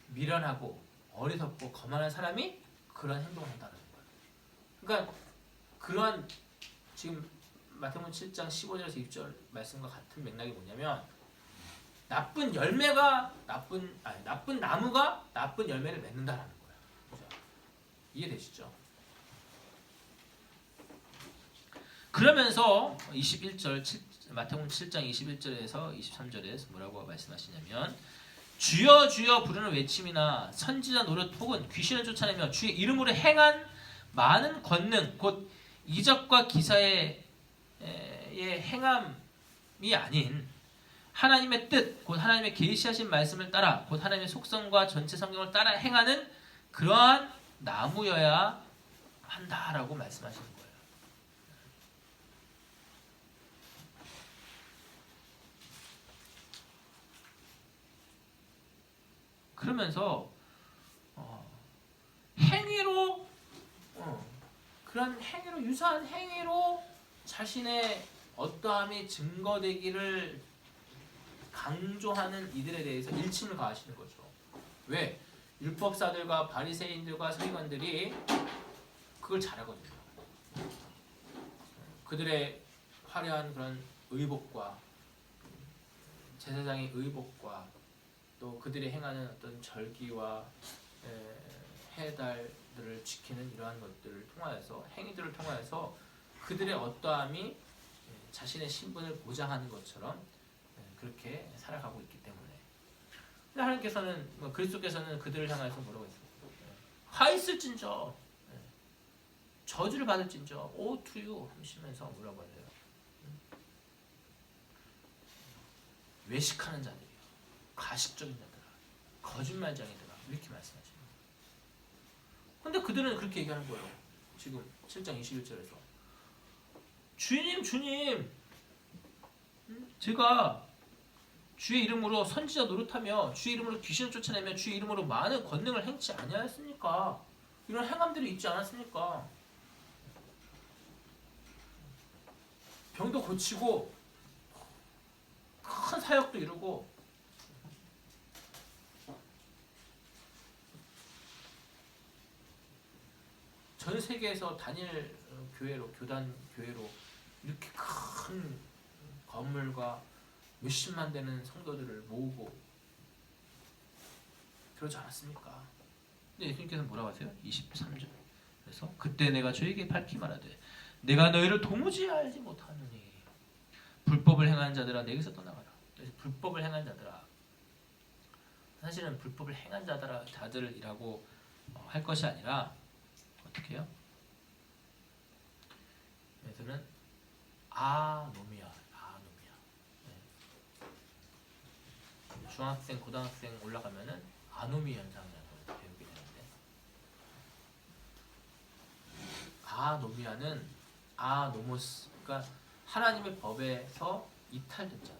미련하고 어리석고 거만한 사람이 그런 행동을 한다는 거예요. 그러니까 그러한 지금 마태복음 7장 15절에서 20절 말씀과 같은 맥락이 뭐냐면 나쁜 나무가 나쁜 열매를 맺는다라는 거예요. 그죠? 이해되시죠? 그러면서 21절 마태복음 7장 21절에서 23절에 뭐라고 말씀하시냐면 주여 주여 부르는 외침이나 선지자 노릇 혹은 귀신을 쫓아내며 주의 이름으로 행한 많은 권능 곧 이적과 기사의 행함이 아닌 하나님의 뜻 곧 하나님의 계시하신 말씀을 따라 곧 하나님의 속성과 전체 성경을 따라 행하는 그러한 나무여야 한다라고 말씀하시는 거예요. 그러면서 행위로 그런 행위로 유사한 행위로 자신의 어떠함이 증거되기를 강조하는 이들에 대해서 일침을 가하시는 거죠. 왜? 율법사들과 바리새인들과 서기관들이 그걸 잘하거든요. 그들의 화려한 그런 의복과 제사장의 의복과 또 그들이 행하는 어떤 절기와 해달들을 지키는 이러한 것들을 통하여서 행위들을 통하여서 그들의 어떠함이 자신의 신분을 보장하는 것처럼 그렇게 살아가고 있기 때문에 근데 하나님께서는 그리스도께서는 그들을 향해서 뭐라고 했어요? 화 있을진저 저주를 받을진저 O to you 하시면서 뭐라고 해요? 외식하는 자들이요 가식적인 자들아 거짓말쟁이들아 이렇게 말씀하시는 거예요. 근데 그들은 그렇게 얘기하는 거예요. 지금 7장 21절에서 주님 제가 주의 이름으로 선지자 노릇하며 주의 이름으로 귀신을 쫓아내며 주의 이름으로 많은 권능을 행치 아니하였습니까? 이런 행함들이 있지 않았습니까? 병도 고치고 큰 사역도 이루고 전 세계에서 단일 교단 교회로 이렇게 큰 건물과 몇십만 되는 성도들을 모으고 그러지 않았습니까? 근데 예수님께서 뭐라고 하세요? 23절 그래서 그때 내가 저에게 밝히 말하되 내가 너희를 도무지 알지 못하느니 불법을 행하는 자들아 내게서 떠나가라. 그래서 불법을 행하는 자들아 사실은 불법을 행한 자들이라고 할 것이 아니라 어떻게 해요? 그래서는 아노미아 중학생, 고등학생 올라가면은 아노미 현상이라고 배우게 되는데 아노미아는 아노모스 그러니까 하나님의 법에서 이탈된 자예요.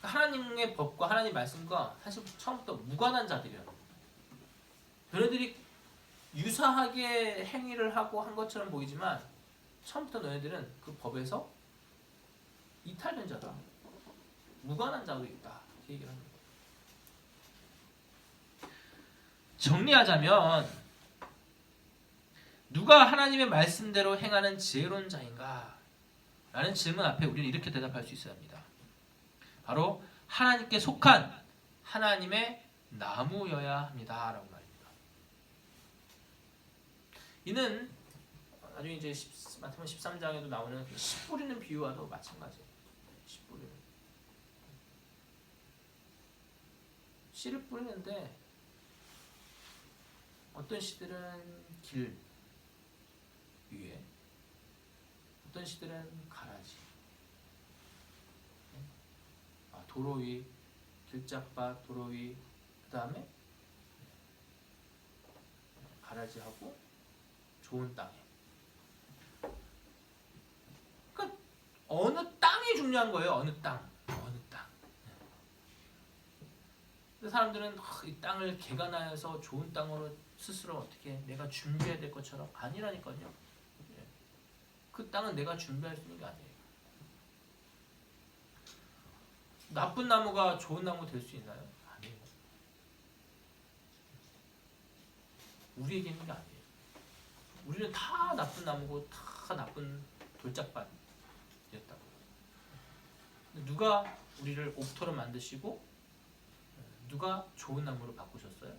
하나님의 법과 하나님의 말씀과 사실 처음부터 무관한 자들이라는 겁니다. 너네들이 유사하게 행위를 하고 한 것처럼 보이지만 처음부터 너네들은 그 법에서 이탈된 자다. 무관한 자도 있다. 이렇게 얘기를 합니다. 정리하자면 누가 하나님의 말씀대로 행하는 지혜로운 자인가? 라는 질문 앞에 우리는 이렇게 대답할 수 있어야 합니다. 바로 하나님께 속한 하나님의 나무여야 합니다. 라고 말입니다. 이는 나중에 이제 마태복음 13장에도 나오는 씨 뿌리는 비유와도 마찬가지예요. 씨 뿌리는. 씨를 뿌리는데 어떤 씨들은 길 위에 어떤 씨들은 가라지 도로 위 길짝밭 도로 위 그 다음에 가라지하고 좋은 땅에 어느 땅이 중요한 거예요. 어느 땅. 어느 땅. 근데 사람들은 이 땅을 개간하여서 좋은 땅으로 스스로 어떻게 내가 준비해야 될 것처럼 아니라니까요. 그 땅은 내가 준비할 수 있는 게 아니에요. 나쁜 나무가 좋은 나무 될 수 있나요? 아니에요. 우리에게 있는 게 아니에요. 우리는 다 나쁜 나무고 다 나쁜 돌짝밭이었다고. 누가 우리를 옥토로 만드시고 누가 좋은 나무로 바꾸셨어요?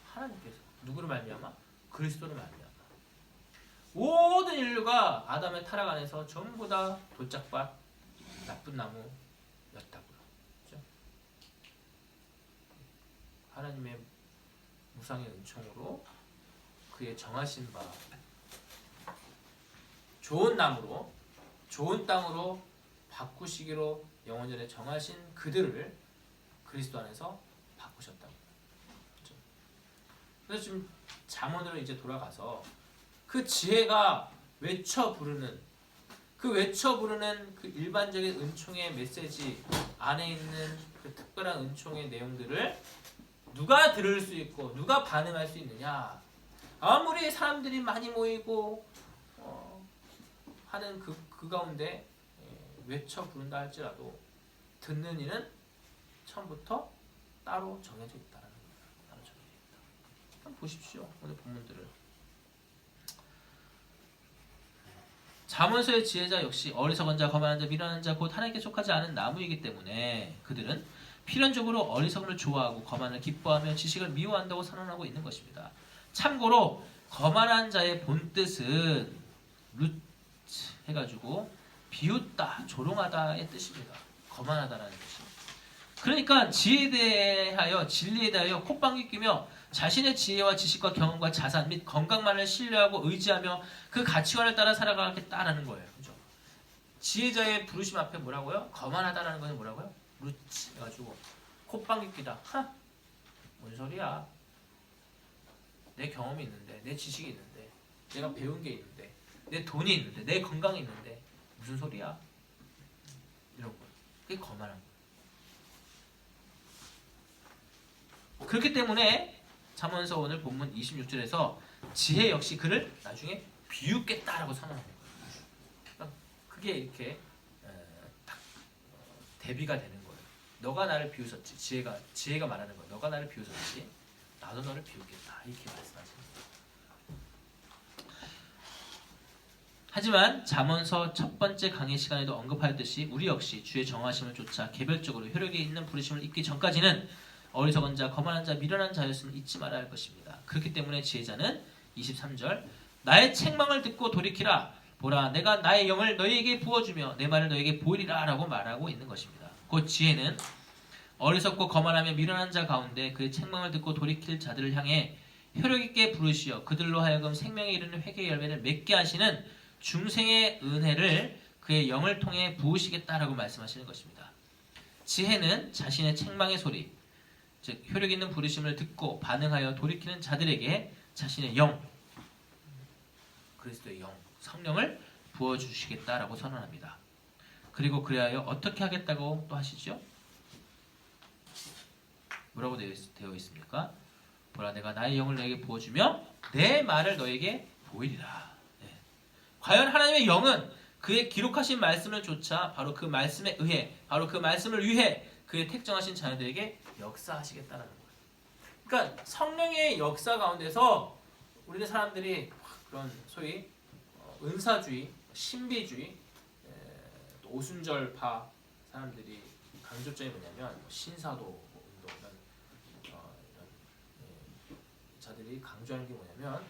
하나님께서. 누구를 말미암아? 그리스도를 말미암아. 모든 인류가 아담의 타락 안에서 전부 다 돌짝밭, 나쁜 나무였다고요. 그렇죠? 하나님의 무상의 은총으로 그의 정하신 바 좋은 나무로 좋은 땅으로 바꾸시기로 영원전에 정하신 그들을 그리스도 안에서 바꾸셨다고. 그렇죠? 그래서 지금 잠언으로 이제 돌아가서 그 지혜가 외쳐 부르는 그 일반적인 은총의 메시지 안에 있는 그 특별한 은총의 내용들을 누가 들을 수 있고 누가 반응할 수 있느냐. 아무리 사람들이 많이 모이고 하는 그 가운데 외쳐 부른다 할지라도 듣는 이는 처음부터 따로 정해져 있다는 겁니다. 따로 정해져 있다. 한번 보십시오. 오늘 본문들을. 잠언서의 지혜자 역시 어리석은 자, 거만한 자, 미련한 자, 곧 하나님께 속하지 않은 나무이기 때문에 그들은 필연적으로 어리석음을 좋아하고 거만을 기뻐하며 지식을 미워한다고 선언하고 있는 것입니다. 참고로 거만한 자의 본뜻은 루츠 해가지고 비웃다, 조롱하다의 뜻입니다. 거만하다라는 뜻이. 그러니까 지혜에 대하여 진리에 대하여 콧방귀 뀌며 자신의 지혜와 지식과 경험과 자산 및 건강만을 신뢰하고 의지하며 그 가치관을 따라 살아가겠다라는 거예요. 그죠? 지혜자의 부르심 앞에 뭐라고요? 거만하다라는 것은 뭐라고요? 루치 해가지고 콧방귀 뀌다. 뭔 소리야? 내 경험이 있는데, 내 지식이 있는데, 내가 배운 게 있는데, 내 돈이 있는데, 내 건강이 있는데 무슨 소리야? 이런 거예요. 그게 거만한 거예요. 그렇기 때문에 잠언서 오늘 본문 26절에서 지혜 역시 그를 나중에 비웃겠다라고 선언하는 거예요. 그러니까 그게 이렇게 딱 대비가 되는 거예요. 너가 나를 비웃었지. 지혜가 말하는 거예요. 너가 나를 비웃었지. 나도 너를 비웃겠다. 이렇게 말씀하시는 거예요. 하지만 잠언서 첫 번째 강의 시간에도 언급하였듯이 우리 역시 주의 정하심을 쫓아 개별적으로 효력이 있는 부르심을 입기 전까지는 어리석은 자, 거만한 자, 미련한 자였음을 잊지 말아야 할 것입니다. 그렇기 때문에 지혜자는 23절 나의 책망을 듣고 돌이키라. 보라 내가 나의 영을 너희에게 부어주며 내 말을 너희에게 보이리라 라고 말하고 있는 것입니다. 곧 지혜는 어리석고 거만하며 미련한 자 가운데 그의 책망을 듣고 돌이킬 자들을 향해 효력있게 부르시어 그들로 하여금 생명에 이르는 회개의 열매를 맺게 하시는 중생의 은혜를 그의 영을 통해 부으시겠다라고 말씀하시는 것입니다. 지혜는 자신의 책망의 소리, 즉 효력 있는 부르심을 듣고 반응하여 돌이키는 자들에게 자신의 영, 그리스도의 영, 성령을 부어주시겠다라고 선언합니다. 그리고 그리하여 어떻게 하겠다고 또 하시죠? 뭐라고 되어 있습니까? 보라 내가 나의 영을 너에게 부어주며 내 말을 너에게 보이리라. 네. 과연 하나님의 영은 그의 기록하신 말씀을 쫓아 바로 그 말씀에 의해 바로 그 말씀을 위해 그의 택정하신 자녀들에게 역사하시겠다는 거예요. 그러니까 성령의 역사 가운데서 우리는 사람들이 그런 소위 은사주의, 신비주의, 또 오순절파 사람들이 강조점이 뭐냐면 신사도 운동 이런 자들이 강조하는 게 뭐냐면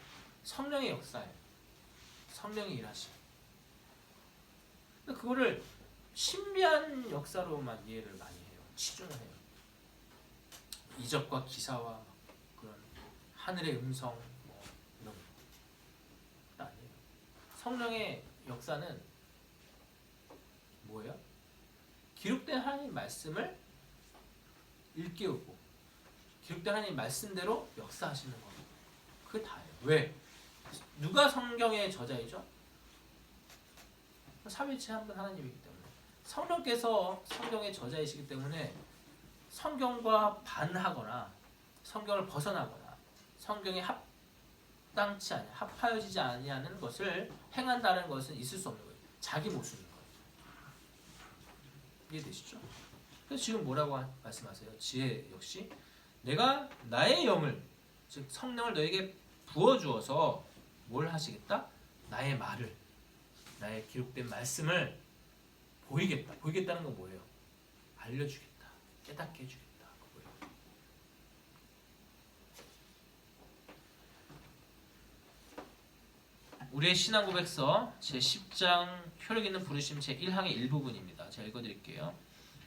성령의 역사예요. 성령이 일하심. 근데 그거를 신비한 역사로만 이해를 많이 해요. 치중을 해요. 이적과 기사와 그런 하늘의 음성 이런 거 아니에요. 성령의 역사는 뭐예요? 기록된 하나님 말씀을 일깨우고 기록된 하나님 말씀대로 역사하시는 거예요. 그게 다예요. 왜? 누가 성경의 저자이죠? 삼위일체 한 분 하나님이기 때문에 성령께서 성경의 저자이시기 때문에 성경과 반하거나 성경을 벗어나거나 성경에 합당치 아니 합하여지지 아니하는 것을 행한다는 것은 있을 수 없는 거예요. 자기 모습인 거예요. 이해되시죠? 그래서 지금 뭐라고 말씀하세요? 지혜 역시 내가 나의 영을 즉 성령을 너에게 부어주어서 뭘 하시겠다? 나의 말을 나의 기록된 말씀을 보이겠다. 보이겠다는 건 뭐예요? 알려주겠다. 깨닫게 해주겠다. 그거예요. 우리의 신앙 고백서 제10장 효력 있는 부르심 제1항의 일부분입니다. 제가 읽어드릴게요.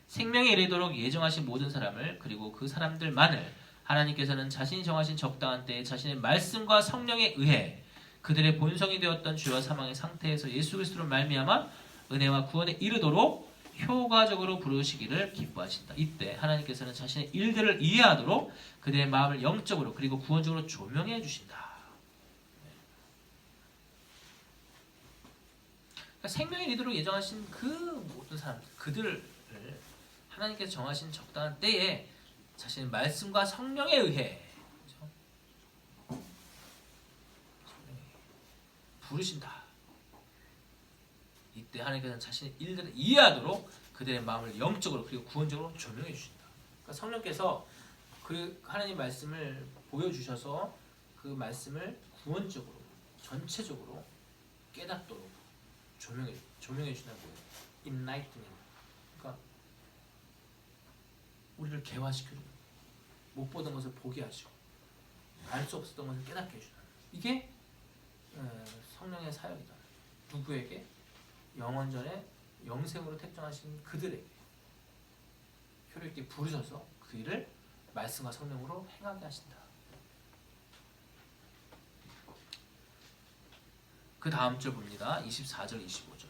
생명에 이르도록 예정하신 모든 사람을 그리고 그 사람들만을 하나님께서는 자신이 정하신 적당한 때에 자신의 말씀과 성령에 의해 그들의 본성이 되었던 죄와 사망의 상태에서 예수 그리스도로 말미암아 은혜와 구원에 이르도록 효과적으로 부르시기를 기뻐하신다. 이때 하나님께서는 자신의 일들을 이해하도록 그들의 마음을 영적으로 그리고 구원적으로 조명해 주신다. 그러니까 생명에 이르도록 예정하신 그 모든 사람들, 그들을 하나님께서 정하신 적당한 때에 자신의 말씀과 성령에 의해 부르신다. 이때 하나님께서는 자신의 일들을 이해하도록 그들의 마음을 영적으로 그리고 구원적으로 조명해 주신다. 그러니까 성령께서 그 하나님 말씀을 보여주셔서 그 말씀을 구원적으로 전체적으로 깨닫도록 조명해 주신다는 거예요. Enlightening. 그러니까 우리를 개화시켜주는, 못 보던 것을 보게 하시고 알 수 없었던 것을 깨닫게 해주는, 이게 성령의 사역이다. 누구에게? 영원전에 영생으로 택정하신 그들에게 효력있게 부르셔서 그 일을 말씀과 성령으로 행하게 하신다. 그 다음 절 봅니다. 24절 25절.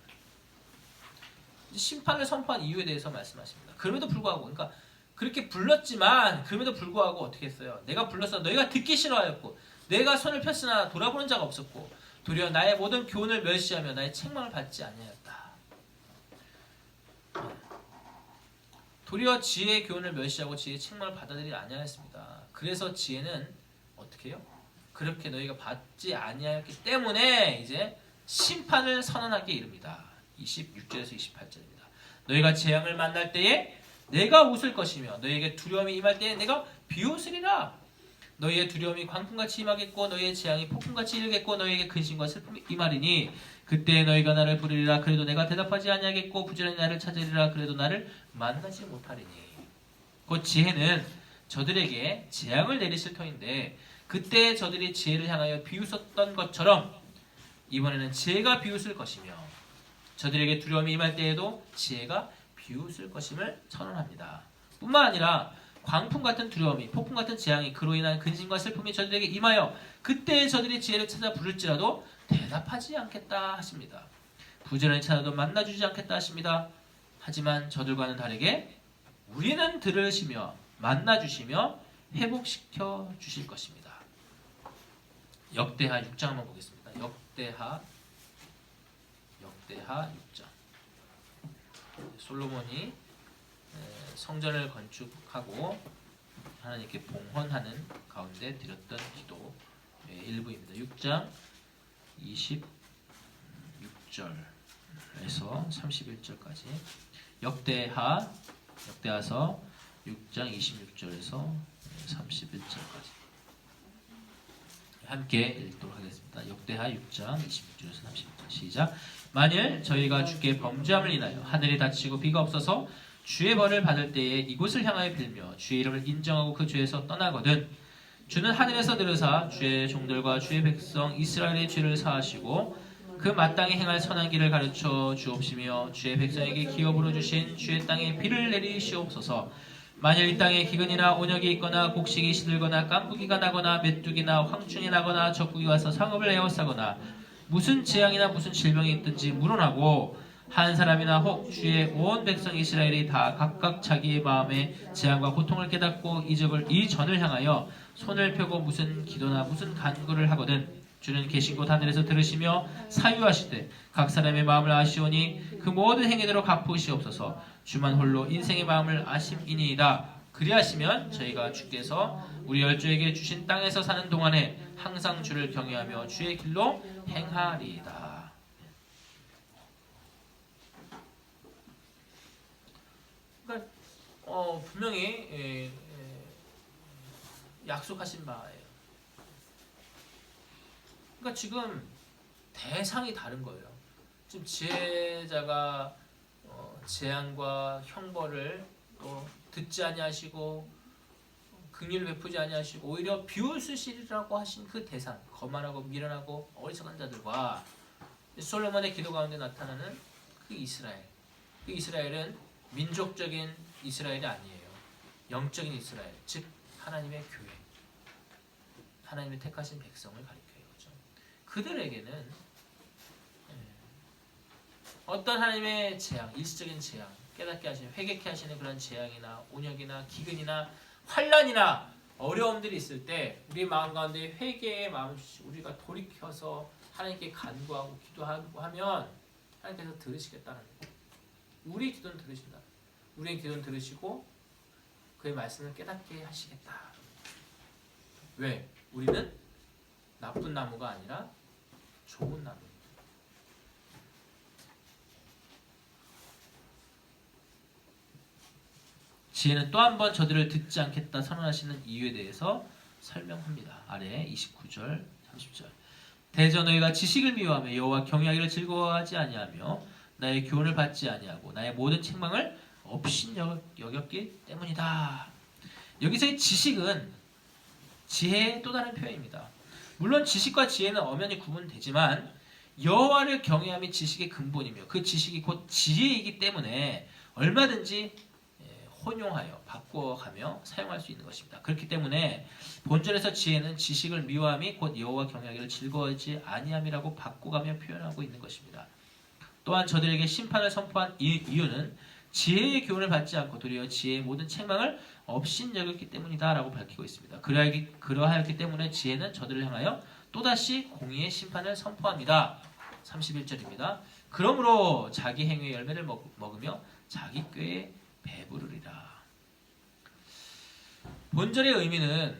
심판을 선포한 이유에 대해서 말씀하십니다. 그럼에도 불구하고, 그러니까 그렇게 불렀지만 그럼에도 불구하고 어떻게 했어요? 내가 불렀어 너희가 듣기 싫어하였고 내가 손을 폈으나 돌아보는 자가 없었고 도리어 나의 모든 교훈을 멸시하며 나의 책망을 받지 아니하였다. 도리어 지혜의 교훈을 멸시하고 지혜의 책망을 받아들이지 아니하였습니다. 그래서 지혜는 어떻게 해요? 그렇게 너희가 받지 아니하였기 때문에 이제 심판을 선언하기에 이릅니다. 26절에서 28절입니다. 너희가 재앙을 만날 때에 내가 웃을 것이며 너희에게 두려움이 임할 때에 내가 비웃으리라. 너희의 두려움이 광풍같이 임하겠고 너희의 재앙이 폭풍같이 일겠고 너희에게 근심과 슬픔이 임하리니 그때 너희가 나를 부르리라. 그래도 내가 대답하지 아니하겠고 부지런히 나를 찾으리라. 그래도 나를 만나지 못하리니. 곧 지혜는 저들에게 재앙을 내리실 터인데 그때 저들이 지혜를 향하여 비웃었던 것처럼 이번에는 지혜가 비웃을 것이며 저들에게 두려움이 임할 때에도 지혜가 비웃을 것임을 선언합니다. 뿐만 아니라 광풍 같은 두려움이 폭풍 같은 재앙이 그로 인한 근심과 슬픔이 저들에게 임하여 그때 저들이 지혜를 찾아 부를지라도 대답하지 않겠다 하십니다. 부지런히 찾아도 만나주지 않겠다 하십니다. 하지만 저들과는 다르게 우리는 들으시며 만나주시며 회복시켜 주실 것입니다. 역대하 6장 한번 보겠습니다. 역대하 6장. 솔로몬이 성전을 건축하고 하나님께 봉헌하는 가운데 드렸던 기도 일부입니다. 6장 26절에서 31절까지 역대하서 6장 26절에서 31절까지 함께 읽도록 하겠습니다. 역대하 6장 26절에서 31절 시작. 만일 저희가 주께 범죄함을 인하여 하늘이 닫히고 비가 없어서 주의 벌을 받을 때에 이곳을 향하여 빌며 주의 이름을 인정하고 그 죄에서 떠나거든 주는 하늘에서 들으사 주의 종들과 주의 백성 이스라엘의 죄를 사하시고 그 마땅히 행할 선한 길을 가르쳐 주옵시며 주의 백성에게 기업으로 주신 주의 땅에 비를 내리시옵소서. 만일 이 땅에 기근이나 온역이 있거나 곡식이 시들거나 깐부기가 나거나 메뚜기나 황충이 나거나 적국이 와서 상업을 에워싸거나 무슨 재앙이나 무슨 질병이 있든지 물어나고 한 사람이나 혹 주의 온 백성 이스라엘이 다 각각 자기의 마음에 재앙과 고통을 깨닫고 이 전을 향하여 손을 펴고 무슨 기도나 무슨 간구를 하거든 주는 계신 곳 하늘에서 들으시며 사유하시되 각 사람의 마음을 아시오니 그 모든 행위대로 갚으시옵소서. 주만 홀로 인생의 마음을 아심이니이다. 그리하시면 저희가 주께서 우리 열조에게 주신 땅에서 사는 동안에 항상 주를 경외하며 주의 길로 행하리이다. 그러니까 분명히 약속하신 바예요. 그러니까 지금 대상이 다른 거예요. 지금 지혜자가 재앙과 형벌을 듣지 아니하시고 긍휼을 베푸지 아니하시고 오히려 비웃으시리라고 하신 그 대상, 거만하고 미련하고 어리석은 자들과 솔로몬의 기도 가운데 나타나는 그 이스라엘. 그 이스라엘은 민족적인 이스라엘이 아니에요. 영적인 이스라엘, 즉 하나님의 교회, 하나님의 택하신 백성을 가리켜요. 그렇죠? 그들에게는 어떤 하나님의 재앙, 일시적인 재앙, 깨닫게 하시는, 회개케 하시는 그런 재앙이나 온역이나 기근이나 환란이나 어려움들이 있을 때 우리 마음 가운데 회개의 마음을 주시고 우리가 돌이켜서 하나님께 간구하고 기도하고 하면 하나님께서 들으시겠다는 거예요. 우리의 기도는 들으신다. 우리의 기도는 들으시고 그의 말씀을 깨닫게 하시겠다. 왜? 우리는 나쁜 나무가 아니라 좋은 나무. 지혜는 또 한 번 저들을 듣지 않겠다 선언하시는 이유에 대해서 설명합니다. 아래 29절, 30절. 대저 너희가 지식을 미워하며 여호와 경외하기를 즐거워하지 아니하며 나의 교훈을 받지 아니하고 나의 모든 책망을 업신여겼기 때문이다. 여기서의 지식은 지혜의 또 다른 표현입니다. 물론 지식과 지혜는 엄연히 구분되지만 여호와를 경외함이 지식의 근본이며 그 지식이 곧 지혜이기 때문에 얼마든지 혼용하여 바꿔가며 사용할 수 있는 것입니다. 그렇기 때문에 본절에서 지혜는 지식을 미워함이 곧 여호와 경외하기를 즐거워하지 아니함이라고 바꿔가며 표현하고 있는 것입니다. 또한 저들에게 심판을 선포한 이유는 지혜의 교훈을 받지 않고 도리어 지혜의 모든 책망을 업신여겼기 때문이다 라고 밝히고 있습니다. 그러하였기 때문에 지혜는 저들을 향하여 또다시 공의의 심판을 선포합니다. 31절입니다. 그러므로 자기 행위의 열매를 먹으며 자기 꾀에 배부르리라. 본절의 의미는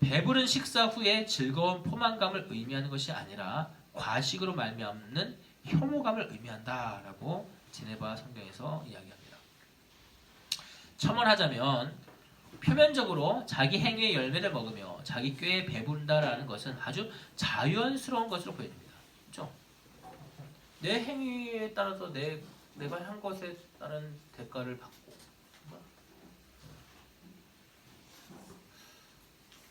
배부른 식사 후에 즐거운 포만감을 의미하는 것이 아니라 과식으로 말미암는 혐오감을 의미한다라고 제네바 성경에서 이야기합니다. 첨언하자면 표면적으로 자기 행위의 열매를 먹으며 자기 꾀에 배부른다라는 것은 아주 자연스러운 것으로 보여집니다. 그렇죠? 내 행위에 따라서 내가 한 것에 따른 대가를 받고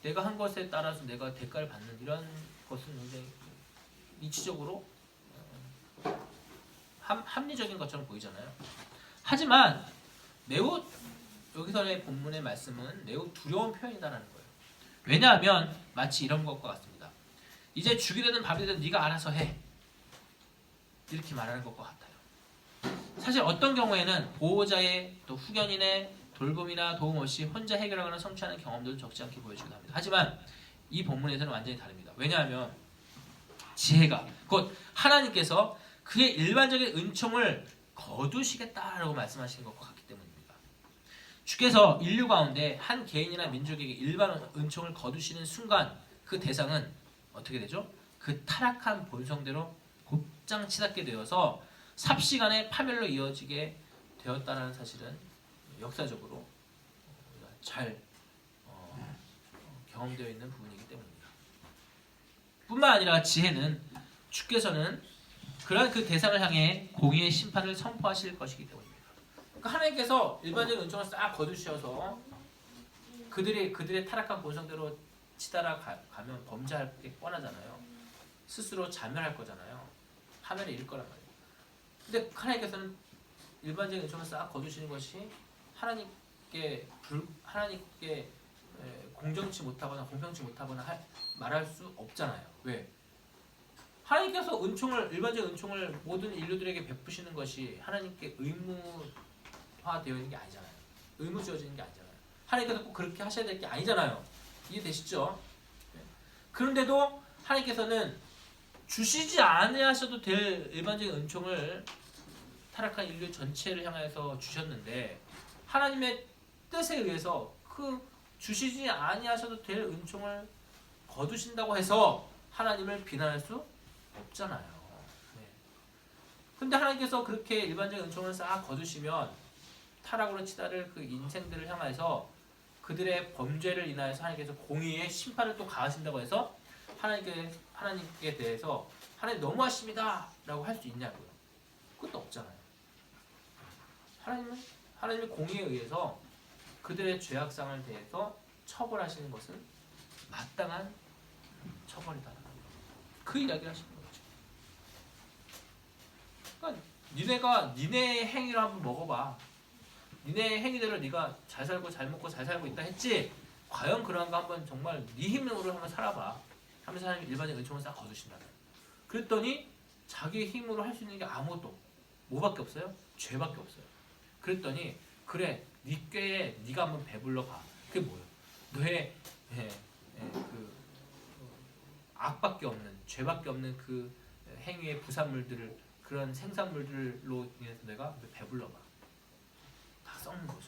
내가 한 것에 따라서 내가 대가를 받는 이런 것은 굉장히 이치적으로 합리적인 것처럼 보이잖아요. 하지만 매우 여기서의 본문의 말씀은 매우 두려운 표현이다라는 거예요. 왜냐하면 마치 이런 것과 같습니다. 이제 죽이 되든 밥이 되든 네가 알아서 해. 이렇게 말하는 것과 같아요. 사실 어떤 경우에는 보호자의 또 후견인의 돌봄이나 도움 없이 혼자 해결하거나 성취하는 경험들도 적지 않게 보여주기도 합니다. 하지만 이 본문에서는 완전히 다릅니다. 왜냐하면 지혜가 곧 하나님께서 그의 일반적인 은총을 거두시겠다라고 말씀하시는 것과 같기 때문입니다. 주께서 인류 가운데 한 개인이나 민족에게 일반 은총을 거두시는 순간 그 대상은 어떻게 되죠? 그 타락한 본성대로 곧장 치닫게 되어서 삽시간에 파멸로 이어지게 되었다는 사실은 역사적으로 잘 경험되어 있는 부분이기 때문입니다. 뿐만 아니라 지혜는 주께서는 그러한 그 대상을 향해 공의의 심판을 선포하실 것이기 때문입니다. 그러니까 하나님께서 일반적인 은총을 싹 거두셔서 그들의 타락한 본성대로 치달아 가면 범죄할 게 뻔하잖아요. 스스로 자멸할 거잖아요. 파멸에 이를 거란 말이에요. 근데 하나님께서는 일반적인 은총을 싹 거두시는 것이 하나님께 공정치 못하거나 공평치 못하거나 말할 수 없잖아요. 왜? 하나님께서 일반적인 은총을 모든 인류들에게 베푸시는 것이 하나님께 의무화되어 있는 게 아니잖아요. 의무 지어지는 게 아니잖아요. 하나님께서 꼭 그렇게 하셔야 될 게 아니잖아요. 이해되시죠? 그런데도 하나님께서는 주시지 아니하셔도 될 일반적인 은총을 타락한 인류 전체를 향해서 주셨는데 하나님의 뜻에 의해서 그 주시지 아니하셔도 될 은총을 거두신다고 해서 하나님을 비난할 수 없잖아요. 네. 근데 하나님께서 그렇게 일반적인 은총을 싹 거두시면 타락으로 치달을 그 인생들을 향해서 그들의 범죄를 인하여서 하나님께서 공의의 심판을 또 가하신다고 해서 하나님께 대해서 하나님 너무하십니다 라고 할 수 있냐고요. 그것도 없잖아요. 하나님의 공의에 의해서 그들의 죄악상을 대해서 처벌하시는 것은 마땅한 처벌이다. 그 이야기를 하시는 거죠. 그러니까 니네가 니네의 행위를 한번 먹어봐. 니네의 행위대로 네가 잘 살고 잘 먹고 잘 살고 있다 했지? 과연 그러한 거 한번 정말 네 힘으로 한번 살아봐. 하면서 하나님이 일반적인 은총을 싹 거두신다면. 그랬더니 자기 힘으로 할 수 있는 게 아무것도 뭐밖에 없어요? 죄밖에 없어요. 그랬더니 그래 네 꾀에 네가 한번 배불러 봐. 그게 뭐예요? 너의 그 악밖에 없는 죄밖에 없는 그 행위의 부산물들을 그런 생산물들로 인해서 내가 배불러 봐. 다 썩는 거죠.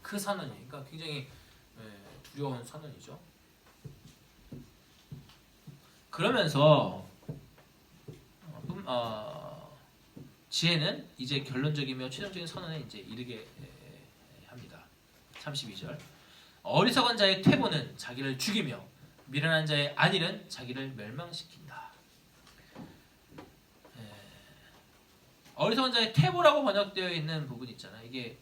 그 선언이 그러니까 굉장히 두려운 선언이죠. 그러면서 지혜는 이제 결론적이며 최종적인 선언에 이제 이르게 합니다. 32절. 어리석은 자의 퇴보는 자기를 죽이며 미련한 자의 안일은 자기를 멸망시킨다. 어리석은 자의 퇴보라고 번역되어 있는 부분 있잖아요. 이게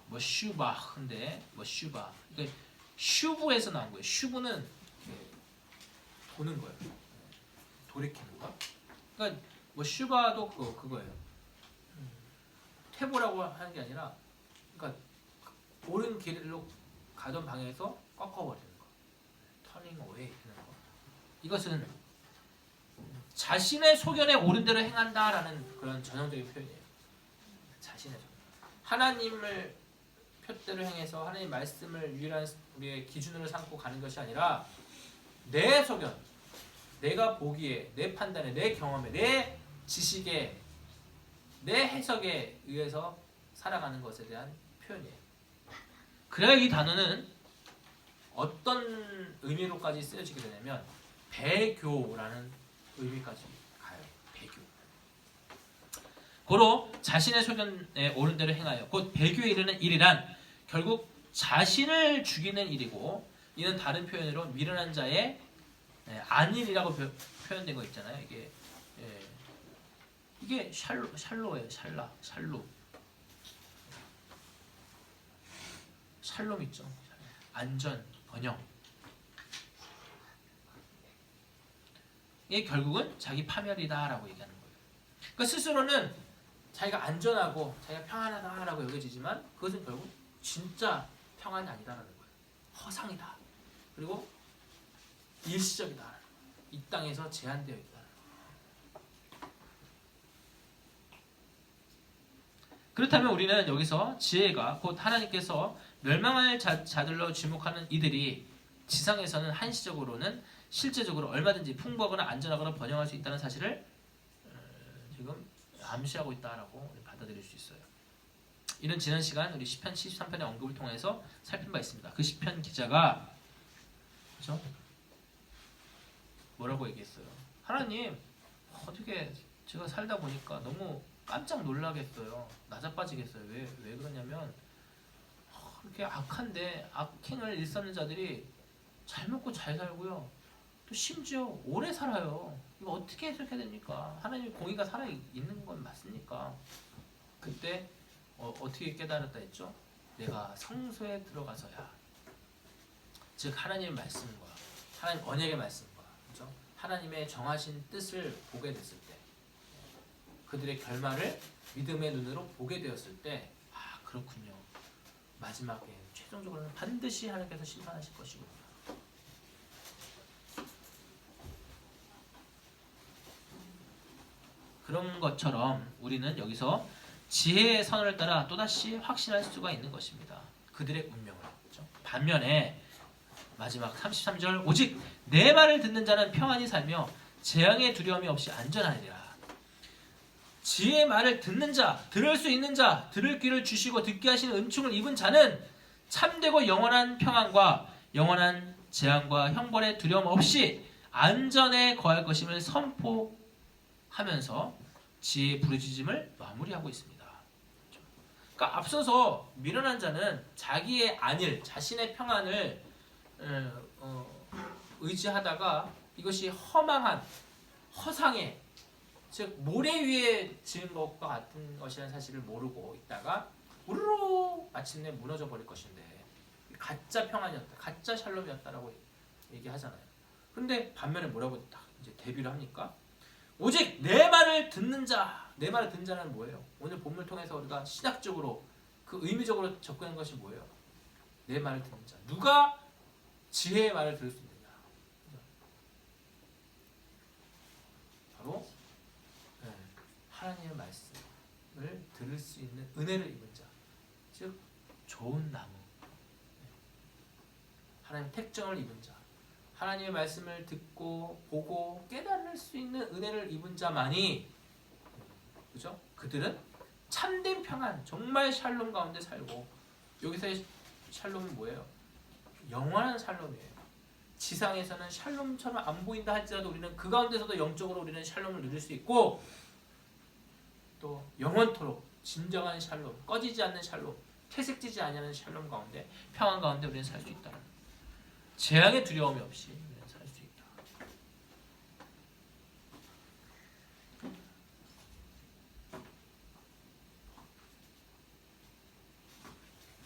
뭐 슈바인데 뭐 슈바. 그러니까 슈브에서 나온 거예요. 슈브는 도는 거예요. 돌이키는 거. 그러니까 뭐 슈바도 그거예요. 퇴보라고 하는 게 아니라, 그러니까 옳은 길로 가던 방향에서 꺾어버리는 거. 터닝 어웨이 하는 거. 이것은 자신의 소견에 옳은 대로 행한다라는 그런 전형적인 표현이에요. 자신의 소견. 하나님을 표대로 행해서 하나님 말씀을 유일한 우리의 기준으로 삼고 가는 것이 아니라 내 소견, 내가 보기에, 내 판단에, 내 경험에, 내 지식에, 내 해석에 의해서 살아가는 것에 대한 표현이에요. 그래야 이 단어는 어떤 의미로까지 쓰여지게 되냐면 배교라는 의미까지 가요. 배교. 고로 자신의 소견에 옳은 대로 행하여 곧 배교에 이르는 일이란 결국 자신을 죽이는 일이고, 이는 다른 표현으로 미련한 자의 안일이라고 표현된 거 있잖아요. 이게 샬로예요. 샬롬 있죠. 안전, 번영. 이게 결국은 자기 파멸이다라고 얘기하는 거예요. 그러니까 스스로는 자기가 안전하고 자기가 평안하다라고 여겨지지만 그것은 결국 진짜 평안이 아니다라는 거예요. 허상이다. 그리고 일시적이다. 이 땅에서 제한되어 있다. 그렇다면 우리는 여기서 지혜가 곧 하나님께서 멸망할 자들로 지목하는 이들이 지상에서는 한시적으로는 실제적으로 얼마든지 풍부하거나 안전하거나 번영할 수 있다는 사실을 지금 암시하고 있다라고 받아들일 수 있어요. 이는 지난 시간 우리 시편 73편의 언급을 통해서 살핀 바 있습니다. 그 시편 기자가 그렇죠? 뭐라고 얘기했어요? 하나님, 어떻게 제가 살다 보니까 너무 깜짝 놀라겠어요. 낮아빠지겠어요. 왜 그러냐면 그렇게 악한데 악행을 일삼는 자들이 잘 먹고 잘 살고요. 또 심지어 오래 살아요. 이거 어떻게 해석해야 됩니까? 하나님의 공의가 살아있는 건 맞습니까? 그때 어떻게 깨달았다 했죠? 내가 성소에 들어가서야, 즉 하나님의 말씀과 하나님 언약의 말씀과 그렇죠? 하나님의 정하신 뜻을 보게 됐을 때, 그들의 결말을 믿음의 눈으로 보게 되었을 때, 아 그렇군요. 마지막에 최종적으로는 반드시 하나님께서 심판하실 것이구나. 그런 것처럼 우리는 여기서 지혜의 선을 따라 또다시 확신할 수가 있는 것입니다. 그들의 운명을. 그렇죠? 반면에 마지막 33절 오직 내 말을 듣는 자는 평안히 살며 재앙의 두려움이 없이 안전하리라. 지혜의 말을 듣는 자, 들을 수 있는 자, 들을 귀를 주시고 듣게 하시는 은총을 입은 자는 참되고 영원한 평안과 영원한 재앙과 형벌의 두려움 없이 안전에 거할 것임을 선포하면서 지혜의 부르짖음을 마무리하고 있습니다. 그러니까 앞서서 미련한 자는 자기의 안일, 자신의 평안을 의지하다가 이것이 허망한 허상의 즉 모래 위에 지은 것과 같은 것이라는 사실을 모르고 있다가 우르르 마침내 무너져 버릴 것인데 가짜 평안이었다, 가짜 샬롬이었다라고 얘기하잖아요. 근데 반면에 뭐라고 딱 이제 대비를 합니까? 오직 내 말을 듣는 자, 내 말을 듣는 자는 뭐예요? 오늘 본문을 통해서 우리가 신학적으로 그 의미적으로 접근한 것이 뭐예요? 내 말을 듣는 자. 누가 지혜의 말을 들을 수 있느냐? 바로 하나님의 말씀을 들을 수 있는 은혜를 입은 자, 즉 좋은 나무, 하나님 택정을 입은 자, 하나님의 말씀을 듣고 보고 깨달을 수 있는 은혜를 입은 자만이, 그죠? 그들은 참된 평안, 정말 샬롬 가운데 살고, 여기서의 샬롬은 뭐예요? 영원한 샬롬이에요. 지상에서는 샬롬처럼 안 보인다 할지라도 우리는 그 가운데서도 영적으로 우리는 샬롬을 누릴 수 있고, 또 영원토록 진정한 샬롬, 꺼지지 않는 샬롬, 퇴색지지 않는 샬롬 가운데, 평안 가운데 우리는 살 수 있다. 재앙의 두려움이 없이 우리는 살 수 있다.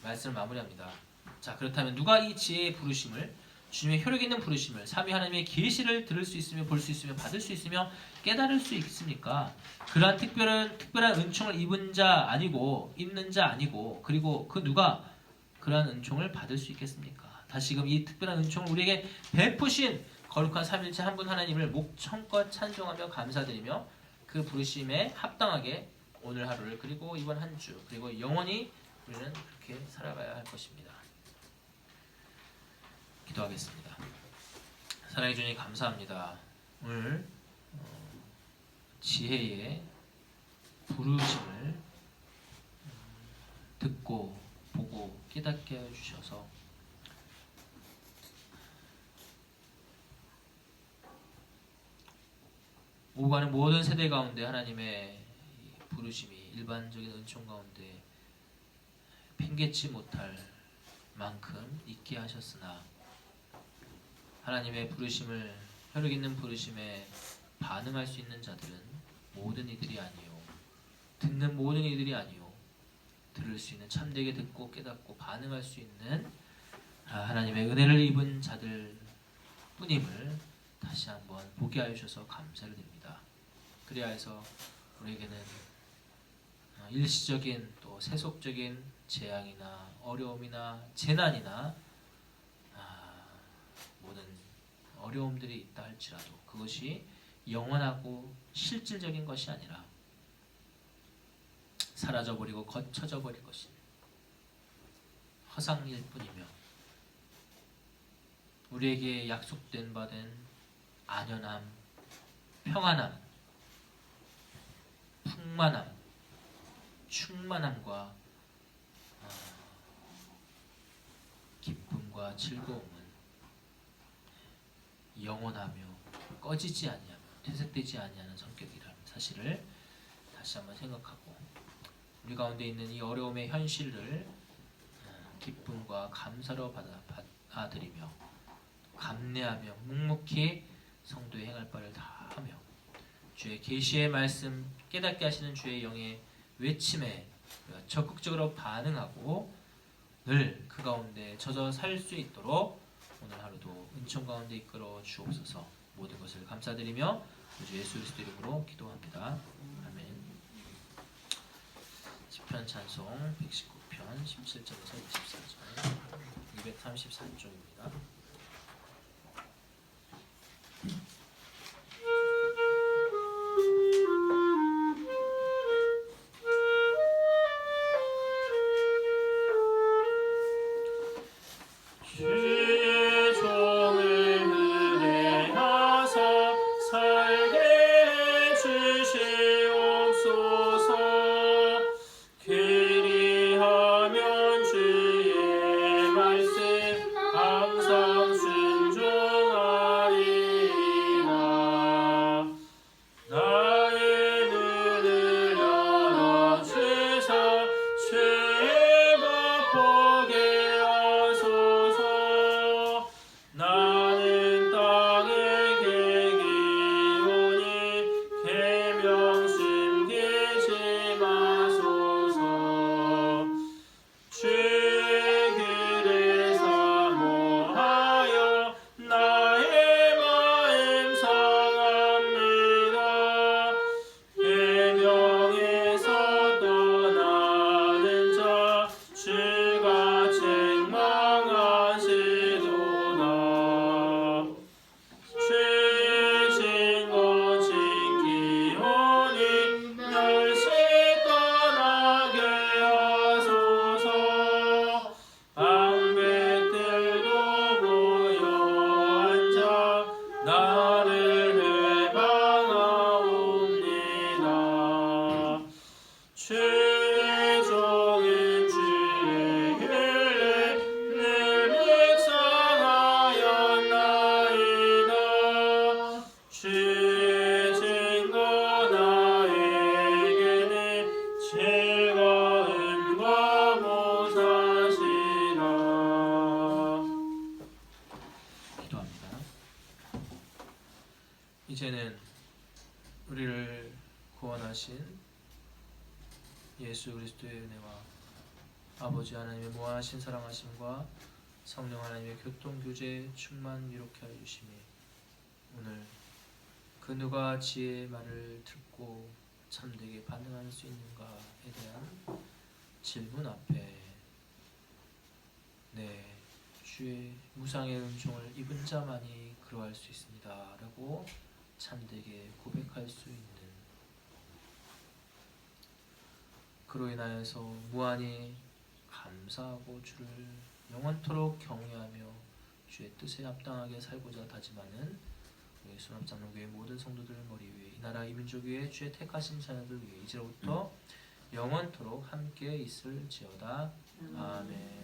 말씀을 마무리합니다. 자, 그렇다면 누가 이 지혜의 부르심을, 주님의 효력 있는 부르심을, 삼위 하나님의 계시를 들을 수 있으며 볼 수 있으며 받을 수 있으며 깨달을 수 있습니까? 그러한 특별한 은총을 입은 자 아니고, 입는 자 아니고, 그리고 그 누가 그러한 은총을 받을 수 있겠습니까? 다시금 이 특별한 은총을 우리에게 베푸신 거룩한 삼일체 한 분 하나님을 목청껏 찬송하며 감사드리며 그 부르심에 합당하게 오늘 하루를, 그리고 이번 한 주, 그리고 영원히 우리는 그렇게 살아가야 할 것입니다. 기도하겠습니다. 사랑해 주님 감사합니다. 오늘 지혜의 부르심을 듣고 보고 깨닫게 해주셔서 오고 가는 모든 세대 가운데 하나님의 부르심이 일반적인 은총 가운데 팽개치 못할 만큼 있게 하셨으나, 하나님의 부르심을, 혈육 있는 부르심에 반응할 수 있는 자들은 모든 이들이 아니요, 듣는 모든 이들이 아니요, 들을 수 있는, 참되게 듣고 깨닫고 반응할 수 있는 하나님의 은혜를 입은 자들 뿐임을 다시 한번 보게 하여 주셔서 감사를 드립니다. 그리하 해서 우리에게는 일시적인 또 세속적인 재앙이나 어려움이나 재난이나 모든 어려움들이 있다 할지라도 그것이 영원하고 실질적인 것이 아니라 사라져버리고 거쳐져 버릴 것인 허상일 뿐이며, 우리에게 약속된 바 된 안연함, 평안함, 풍만함, 충만함과 기쁨과 즐거움은 영원하며 꺼지지 아니하며 퇴색되지 아니하는 성격이라는 사실을 다시 한번 생각하고, 우리 가운데 있는 이 어려움의 현실을 기쁨과 감사로 받아들이며 감내하며 묵묵히 성도의 행할 바를 다 하며 주의 계시의 말씀 깨닫게 하시는 주의 영의 외침에 적극적으로 반응하고 늘 그 가운데 젖어 살 수 있도록 오늘 하루도 은총 가운데 이끌어 주옵소서. 모든 것을 감사드리며 주 예수 그리스도 이름으로 기도합니다. 아멘. 시편 찬송 119편 17절에서 24절 234쪽입니다. 주의 이제는 우리를 구원하신 예수 그리스도의 은혜와 아버지 하나님의 무한하신 사랑하심과 성령 하나님의 교통교제 충만 이롭게 하여 주시니 오늘 그 누가 지혜의 말을 듣고 참되게 반응할 수 있는가에 대한 질문 앞에 네, 주의 무상의 은총을 입은 자만이 그러할 수 있습니다 라고 참되게 고백할 수 있는, 그로 인하여서 무한히 감사하고 주를 영원토록 경외하며 주의 뜻에 합당하게 살고자 다짐하는 우리 수납장로교회 모든 성도들 머리 위에 이 나라 이 민족 위에 주의 택하신 자녀들 위에 이제로부터 영원토록 함께 있을지어다. 아멘.